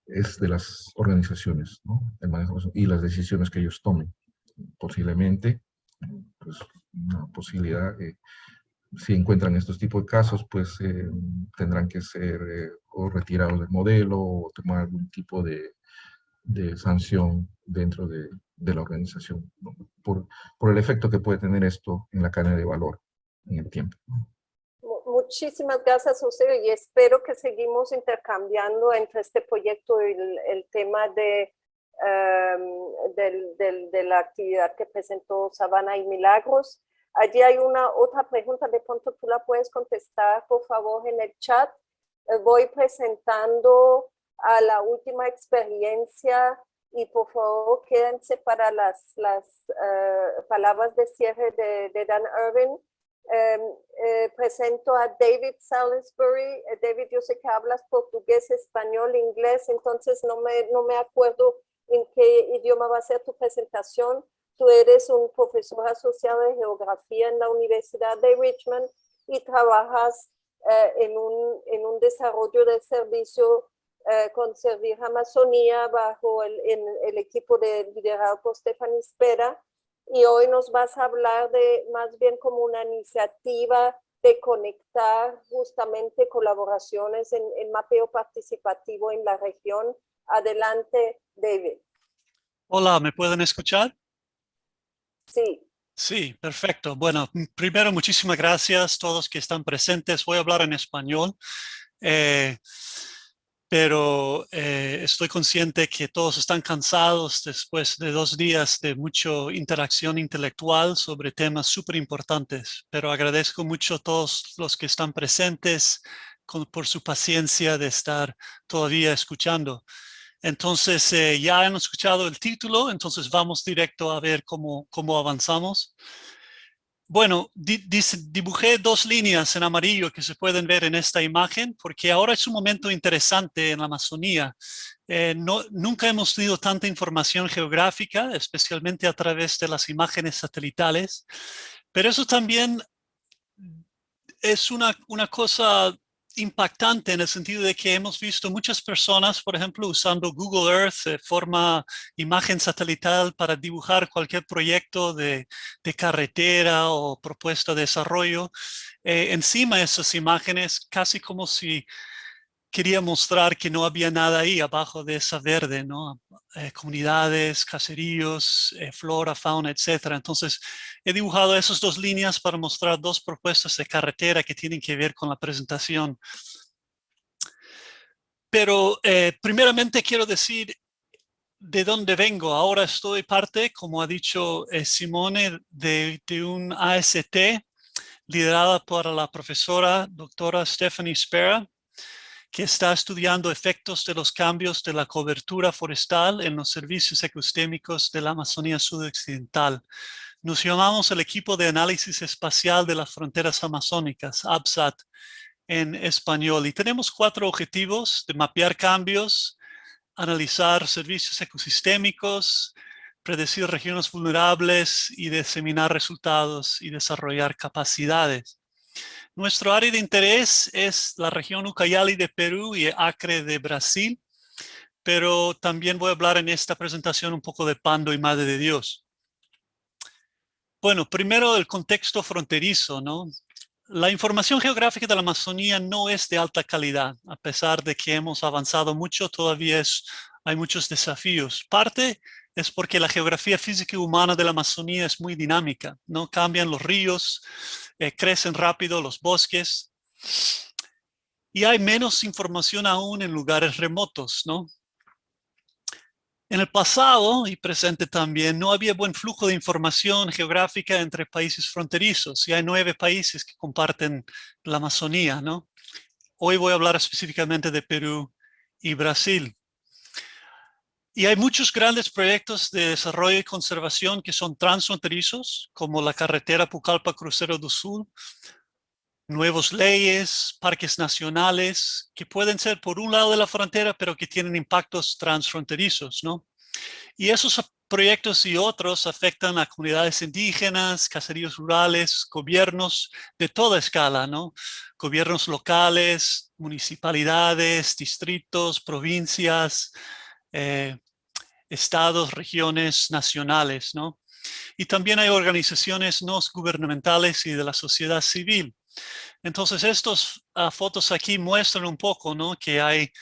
Speaker 7: es de las organizaciones, ¿no? El manejo y las decisiones que ellos tomen. Posiblemente, pues, una posibilidad, si encuentran estos tipos de casos, pues tendrán que ser o retirados del modelo o tomar algún tipo de sanción dentro de la organización, ¿no? por el efecto que puede tener esto en la cadena de valor en el tiempo, ¿no?
Speaker 2: Muchísimas gracias, José, y espero que seguimos intercambiando entre este proyecto y el tema de la actividad que presentó Sabana y Milagros. Allí hay una otra pregunta, de pronto tú la puedes contestar, por favor, en el chat. Voy presentando a la última experiencia y por favor quédense para las palabras de cierre de Dan Irvin. Presento a David Salisbury. David, yo sé que hablas portugués, español, inglés, entonces no me acuerdo en qué idioma va a ser tu presentación. Tú eres un profesor asociado de geografía en la Universidad de Richmond y trabajas en un desarrollo de servicio con Servir Amazonía bajo el equipo liderado por Stephanie Spera. Y hoy nos vas a hablar de más bien como una iniciativa de conectar justamente colaboraciones en mapeo participativo en la región. Adelante, David.
Speaker 8: Hola, ¿me pueden escuchar?
Speaker 2: Sí.
Speaker 8: Sí, perfecto. Bueno, primero, muchísimas gracias a todos que están presentes. Voy a hablar en español. Pero estoy consciente que todos están cansados después de 2 días de mucha interacción intelectual sobre temas súper importantes, pero agradezco mucho a todos los que están presentes por su paciencia de estar todavía escuchando. Entonces, ya han escuchado el título, entonces vamos directo a ver cómo avanzamos. Bueno, dibujé 2 líneas en amarillo que se pueden ver en esta imagen, porque ahora es un momento interesante en la Amazonía. Nunca hemos tenido tanta información geográfica, especialmente a través de las imágenes satelitales, pero eso también es una cosa impactante en el sentido de que hemos visto muchas personas, por ejemplo, usando Google Earth de forma imagen satelital para dibujar cualquier proyecto de carretera o propuesta de desarrollo. Encima de esas imágenes, casi como si quería mostrar que no había nada ahí abajo de esa verde, ¿no? Comunidades, caseríos, flora, fauna, etc. Entonces, he dibujado esas dos líneas para mostrar dos propuestas de carretera que tienen que ver con la presentación. Pero primeramente quiero decir de dónde vengo. Ahora estoy parte, como ha dicho Simone, de un AST liderada por la profesora doctora Stephanie Spera, que está estudiando efectos de los cambios de la cobertura forestal en los servicios ecosistémicos de la Amazonía sudoccidental. Nos llamamos el Equipo de Análisis Espacial de las Fronteras Amazónicas, ABSAT en español, y tenemos 4 objetivos: de mapear cambios, analizar servicios ecosistémicos, predecir regiones vulnerables y diseminar resultados y desarrollar capacidades. Nuestro área de interés es la región Ucayali de Perú y Acre de Brasil, pero también voy a hablar en esta presentación un poco de Pando y Madre de Dios. Bueno, primero el contexto fronterizo, ¿no? La información geográfica de la Amazonía no es de alta calidad. A pesar de que hemos avanzado mucho, todavía hay muchos desafíos. Parte es porque la geografía física y humana de la Amazonía es muy dinámica, ¿no? Cambian los ríos, crecen rápido los bosques, y hay menos información aún en lugares remotos, ¿no? En el pasado y presente también no había buen flujo de información geográfica entre países fronterizos, y hay 9 países que comparten la Amazonía, ¿no? Hoy voy a hablar específicamente de Perú y Brasil. Y hay muchos grandes proyectos de desarrollo y conservación que son transfronterizos, como la carretera Pucallpa-Crucero do Sul, nuevas leyes, parques nacionales, que pueden ser por un lado de la frontera, pero que tienen impactos transfronterizos, ¿no? Y esos proyectos y otros afectan a comunidades indígenas, caseríos rurales, gobiernos de toda escala, ¿no? Gobiernos locales, municipalidades, distritos, provincias, estados, regiones, nacionales, ¿no? Y también hay organizaciones no gubernamentales y de la sociedad civil. Entonces, estas fotos aquí muestran un poco, ¿no? Que hay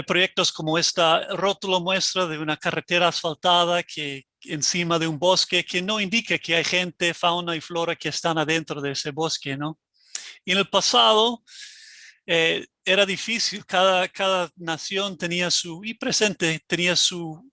Speaker 8: proyectos como esta rótulo muestra de una carretera asfaltada que encima de un bosque, que no indica que hay gente, fauna y flora que están adentro de ese bosque, ¿no? Y en el pasado era difícil, cada nación tenía y presente tenía su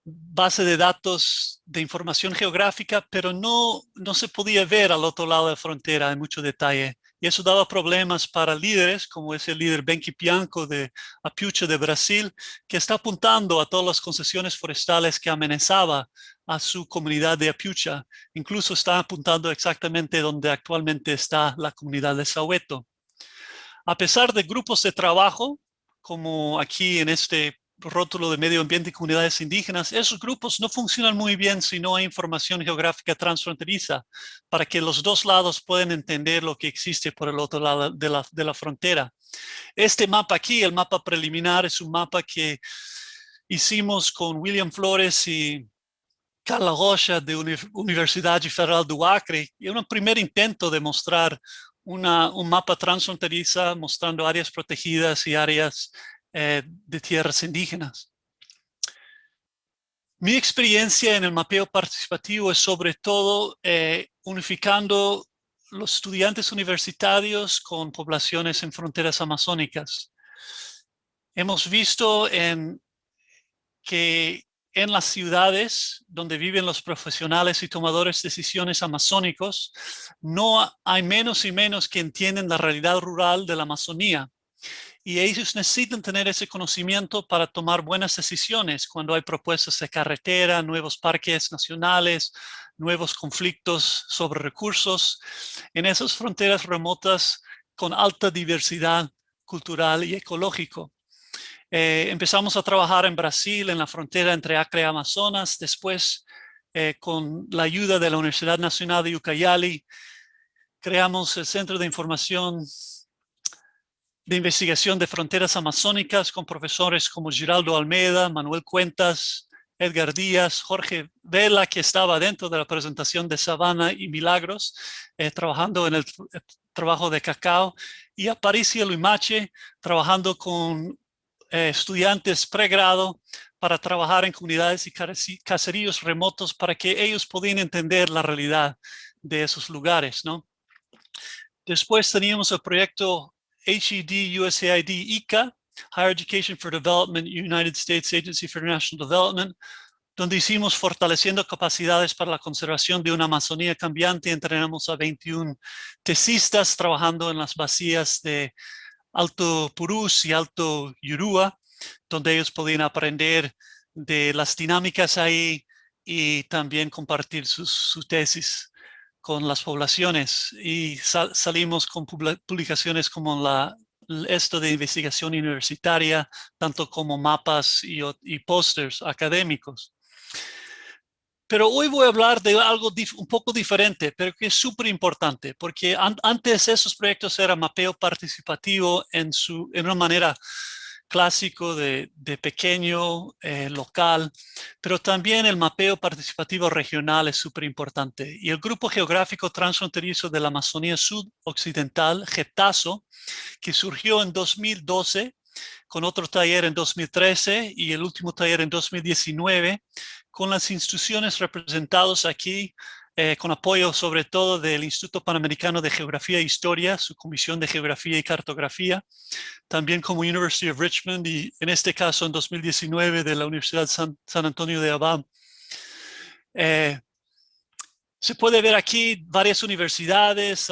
Speaker 8: base de datos de información geográfica, pero no se podía ver al otro lado de la frontera en mucho detalle. Y eso daba problemas para líderes, como es el líder Benki Pianco de Apiucha de Brasil, que está apuntando a todas las concesiones forestales que amenazaba a su comunidad de Apiucha. Incluso está apuntando exactamente donde actualmente está la comunidad de Soweto. A pesar de grupos de trabajo, como aquí en este rótulo de medio ambiente y comunidades indígenas, esos grupos no funcionan muy bien si no hay información geográfica transfronteriza para que los dos lados puedan entender lo que existe por el otro lado de la frontera. Este mapa aquí, el mapa preliminar, es un mapa que hicimos con William Flores y Carla Rocha de Universidad Federal do Acre, y un primer intento de mostrar un mapa transfronteriza mostrando áreas protegidas y áreas de tierras indígenas. Mi experiencia en el mapeo participativo es sobre todo unificando los estudiantes universitarios con poblaciones en fronteras amazónicas. Hemos visto que en las ciudades donde viven los profesionales y tomadores de decisiones amazónicos, no hay menos y menos que entienden la realidad rural de la Amazonía. Y ellos necesitan tener ese conocimiento para tomar buenas decisiones cuando hay propuestas de carretera, nuevos parques nacionales, nuevos conflictos sobre recursos en esas fronteras remotas con alta diversidad cultural y ecológico. Empezamos a trabajar en Brasil, en la frontera entre Acre y Amazonas. Después, con la ayuda de la Universidad Nacional de Ucayali, creamos el Centro de Información de Investigación de Fronteras Amazónicas con profesores como Giraldo Almeida, Manuel Cuentas, Edgar Díaz, Jorge Vela, que estaba dentro de la presentación de Sabana y Milagros, trabajando en el trabajo de cacao, y Aparicio Limache, trabajando con estudiantes pregrado para trabajar en comunidades y caseríos remotos para que ellos pudieran entender la realidad de esos lugares, ¿no? Después teníamos el proyecto HED USAID ICA, Higher Education for Development, United States Agency for International Development, donde hicimos fortaleciendo capacidades para la conservación de una Amazonía cambiante. Entrenamos a 21 tesistas trabajando en las bahías de Alto Purús y Alto Yurúa, donde ellos podían aprender de las dinámicas ahí y también compartir su tesis con las poblaciones. Y salimos con publicaciones como esto de investigación universitaria, tanto como mapas y pósters académicos. Pero hoy voy a hablar de algo un poco diferente, pero que es súper importante, porque antes esos proyectos eran mapeo participativo en una manera clásico de pequeño, local, pero también el mapeo participativo regional es súper importante. Y el Grupo Geográfico Transfronterizo de la Amazonía Sudoccidental, GETASO, que surgió en 2012, con otro taller en 2013 y el último taller en 2019, con las instituciones representadas aquí, con apoyo sobre todo del Instituto Panamericano de Geografía e Historia, su Comisión de Geografía y Cartografía, también como University of Richmond y en este caso en 2019 de la Universidad San Antonio de Abad. Se puede ver aquí varias universidades,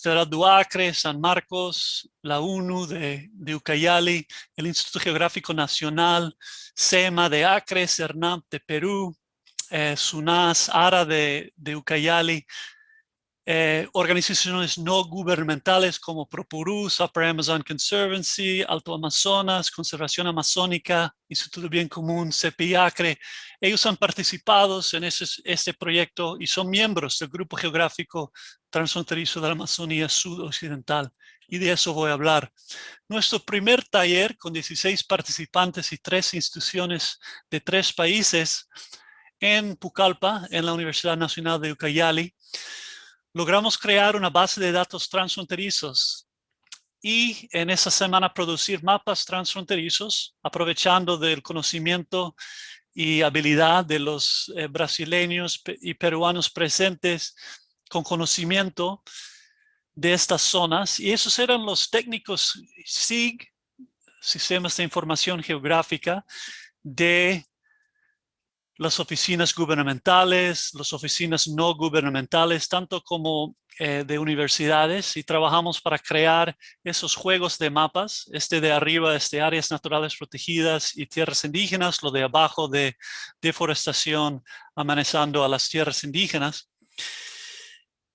Speaker 8: Federal do Acre, San Marcos, la UNU de Ucayali, el Instituto Geográfico Nacional, SEMA de Acre, CERNAP de Perú, SUNAS, ARA de Ucayali, organizaciones no gubernamentales como ProPurús, Upper Amazon Conservancy, Alto Amazonas, Conservación Amazónica, Instituto de Bien Común, CEPI Acre. Ellos han participado en este proyecto y son miembros del Grupo Geográfico Transfronterizo de la Amazonía Sudoccidental. Y de eso voy a hablar. Nuestro primer taller con 16 participantes y 3 instituciones de 3 países en Pucallpa, en la Universidad Nacional de Ucayali, logramos crear una base de datos transfronterizos y en esa semana producir mapas transfronterizos, aprovechando del conocimiento y habilidad de los brasileños y peruanos presentes con conocimiento de estas zonas. Y esos eran los técnicos SIG, Sistemas de Información Geográfica, de las oficinas gubernamentales, las oficinas no gubernamentales, tanto como de universidades, y trabajamos para crear esos juegos de mapas, este de arriba es de áreas naturales protegidas y tierras indígenas, lo de abajo de deforestación amenazando a las tierras indígenas.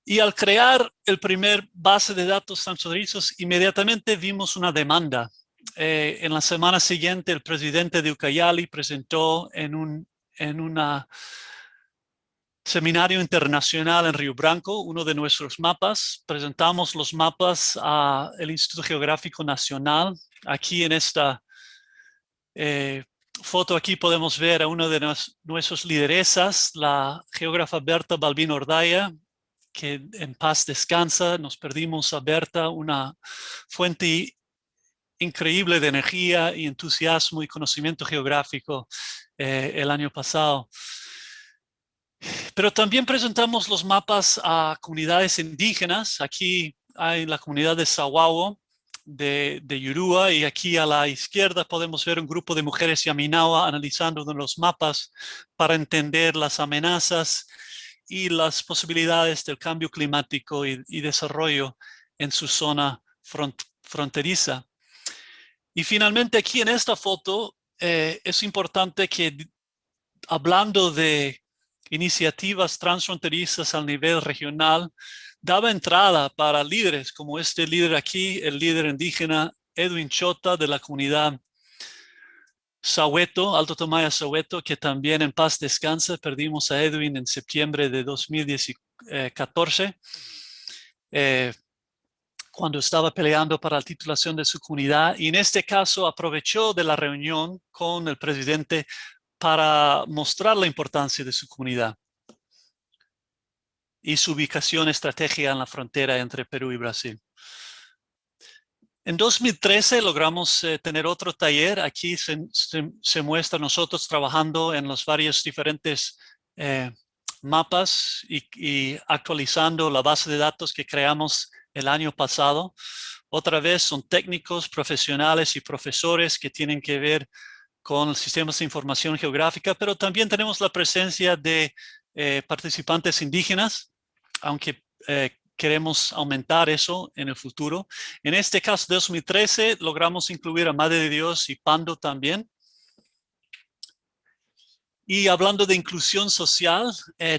Speaker 8: Y al crear el primer base de datos transfronterizos, inmediatamente vimos una demanda. En la semana siguiente, el presidente de Ucayali presentó en un seminario internacional en Río Branco uno de nuestros mapas. Presentamos los mapas al Instituto Geográfico Nacional. Aquí en esta foto aquí podemos ver a una de nuestras lideresas, la geógrafa Berta Balbín Ordaya, que en paz descansa. Nos perdimos a Berta, una fuente increíble de energía y entusiasmo y conocimiento geográfico el año pasado. Pero también presentamos los mapas a comunidades indígenas. Aquí hay la comunidad de Sahuahuo, de Yurúa, y aquí a la izquierda podemos ver un grupo de mujeres Yaminawa analizando los mapas para entender las amenazas y las posibilidades del cambio climático y desarrollo en su zona fronteriza. Y finalmente aquí en esta foto es importante que, hablando de iniciativas transfronterizas al nivel regional, daba entrada para líderes como este líder aquí, el líder indígena Edwin Chota de la comunidad Sahueto, Alto Tomaya Sahueto, que también en paz descansa. Perdimos a Edwin en septiembre de 2014. cuando estaba peleando para la titulación de su comunidad, y en este caso aprovechó de la reunión con el presidente para mostrar la importancia de su comunidad y su ubicación estratégica en la frontera entre Perú y Brasil. En 2013 logramos tener otro taller. Aquí se muestra nosotros trabajando en los varios diferentes mapas y actualizando la base de datos que creamos el año pasado. Otra vez son técnicos, profesionales y profesores que tienen que ver con sistemas de información geográfica, pero también tenemos la presencia de participantes indígenas, aunque queremos aumentar eso en el futuro. En este caso, 2013, logramos incluir a Madre de Dios y Pando también. Y hablando de inclusión social,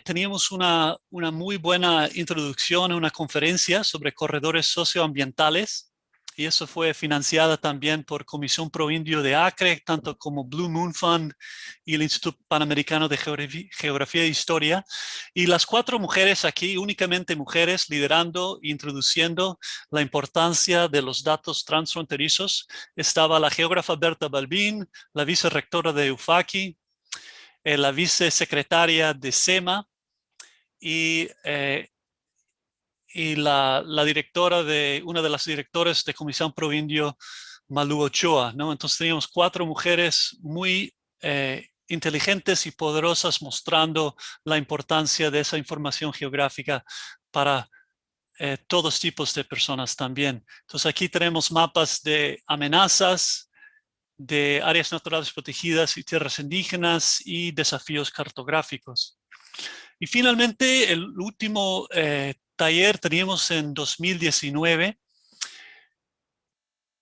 Speaker 8: teníamos una muy buena introducción a una conferencia sobre corredores socioambientales. Y eso fue financiada también por Comisión Pro Indio de Acre, tanto como Blue Moon Fund y el Instituto Panamericano de Geografía e Historia. Y las 4 mujeres aquí, únicamente mujeres, liderando e introduciendo la importancia de los datos transfronterizos. Estaba la geógrafa Berta Balbín, la vicerrectora de UFACI, la vicesecretaria de SEMA y la directora una de las directoras de Comisión Pro Indio, Malú Ochoa, ¿no? Entonces teníamos 4 mujeres muy inteligentes y poderosas mostrando la importancia de esa información geográfica para todos tipos de personas también. Entonces aquí tenemos mapas de amenazas, de áreas naturales protegidas y tierras indígenas y desafíos cartográficos. Y finalmente, el último taller teníamos en 2019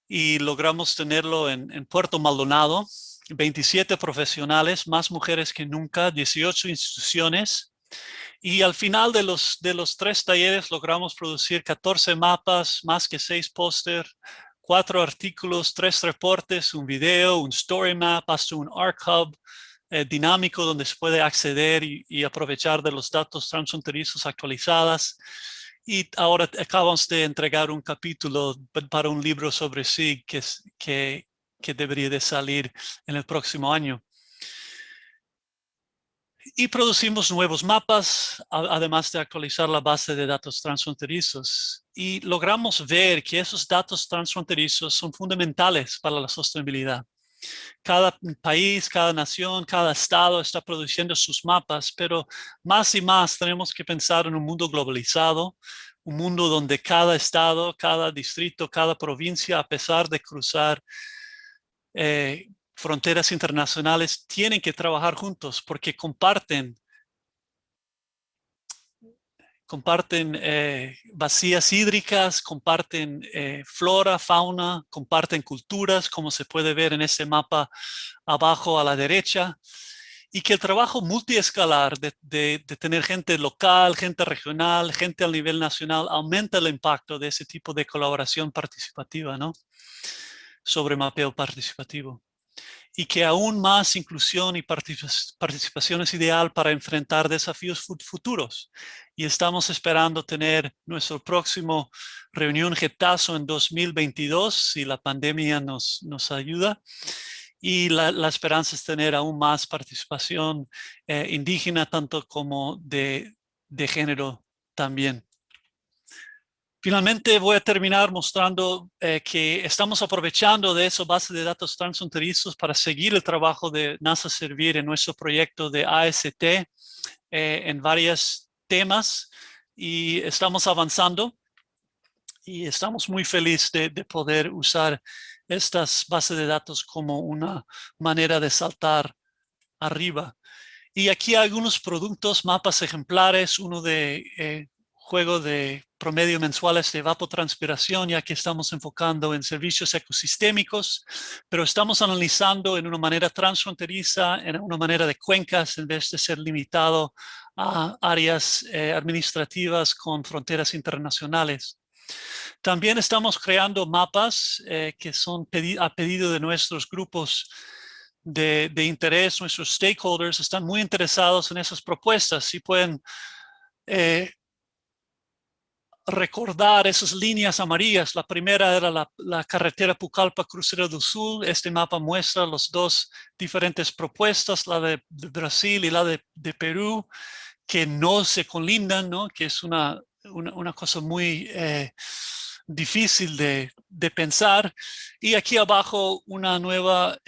Speaker 8: y logramos tenerlo en Puerto Maldonado. 27 profesionales, más mujeres que nunca, 18 instituciones. Y al final de los 3 talleres logramos producir 14 mapas, más que 6 póster, 4 artículos, 3 reportes, un video, un story map, hasta un ArcHub dinámico donde se puede acceder y aprovechar de los datos transfronterizos actualizadas. Y ahora acabamos de entregar un capítulo para un libro sobre SIG que debería de salir en el próximo año. Y producimos nuevos mapas, además de actualizar la base de datos transfronterizos. Y logramos ver que esos datos transfronterizos son fundamentales para la sostenibilidad. Cada país, cada nación, cada estado está produciendo sus mapas, pero más y más tenemos que pensar en un mundo globalizado, un mundo donde cada estado, cada distrito, cada provincia, a pesar de cruzar fronteras internacionales, tienen que trabajar juntos porque comparten vacías hídricas, comparten flora, fauna, comparten culturas, como se puede ver en ese mapa abajo a la derecha, y que el trabajo multiescalar de tener gente local, gente regional, gente a nivel nacional, aumenta el impacto de ese tipo de colaboración participativa, ¿no? Sobre mapeo participativo. Y que aún más inclusión y participación es ideal para enfrentar desafíos futuros. Y estamos esperando tener nuestro próximo reunión Getazo en 2022, si la pandemia nos ayuda. Y la esperanza es tener aún más participación indígena, tanto como de género también. Finalmente voy a terminar mostrando que estamos aprovechando de esa base de datos transfronterizos para seguir el trabajo de NASA Servir en nuestro proyecto de AST en varios temas y estamos avanzando y estamos muy felices de poder usar estas bases de datos como una manera de saltar arriba. Y aquí hay algunos productos, mapas ejemplares, uno de juego de promedio mensuales de evapotranspiración, ya que estamos enfocando en servicios ecosistémicos, pero estamos analizando en una manera transfronteriza, en una manera de cuencas, en vez de ser limitado a áreas administrativas con fronteras internacionales. También estamos creando mapas que son a pedido de nuestros grupos de interés. Nuestros stakeholders están muy interesados en esas propuestas. Si pueden recordar esas líneas amarillas. La primera era la carretera Pucallpa-Crucero do Sul. Este mapa muestra las dos diferentes propuestas, la de Brasil y la de Perú, que no se colindan, ¿no? Que es una cosa muy difícil de pensar. Y aquí abajo una nueva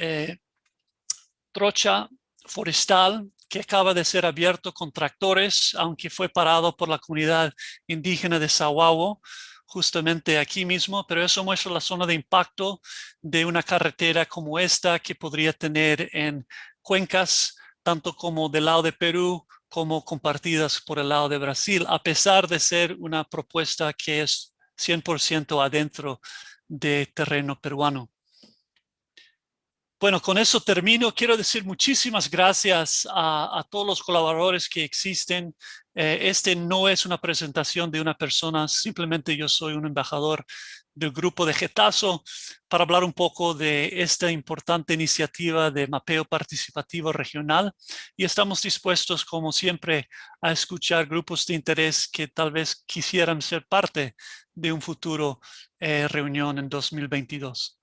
Speaker 8: trocha forestal que acaba de ser abierto con tractores, aunque fue parado por la comunidad indígena de Sahuavo, justamente aquí mismo, pero eso muestra la zona de impacto de una carretera como esta que podría tener en cuencas, tanto como del lado de Perú, como compartidas por el lado de Brasil, a pesar de ser una propuesta que es 100% adentro de terreno peruano. Bueno, con eso termino. Quiero decir muchísimas gracias a todos los colaboradores que existen. Este no es una presentación de una persona, simplemente yo soy un embajador del grupo de Getazo para hablar un poco de esta importante iniciativa de mapeo participativo regional, y estamos dispuestos, como siempre, a escuchar grupos de interés que tal vez quisieran ser parte de un futuro reunión en 2022.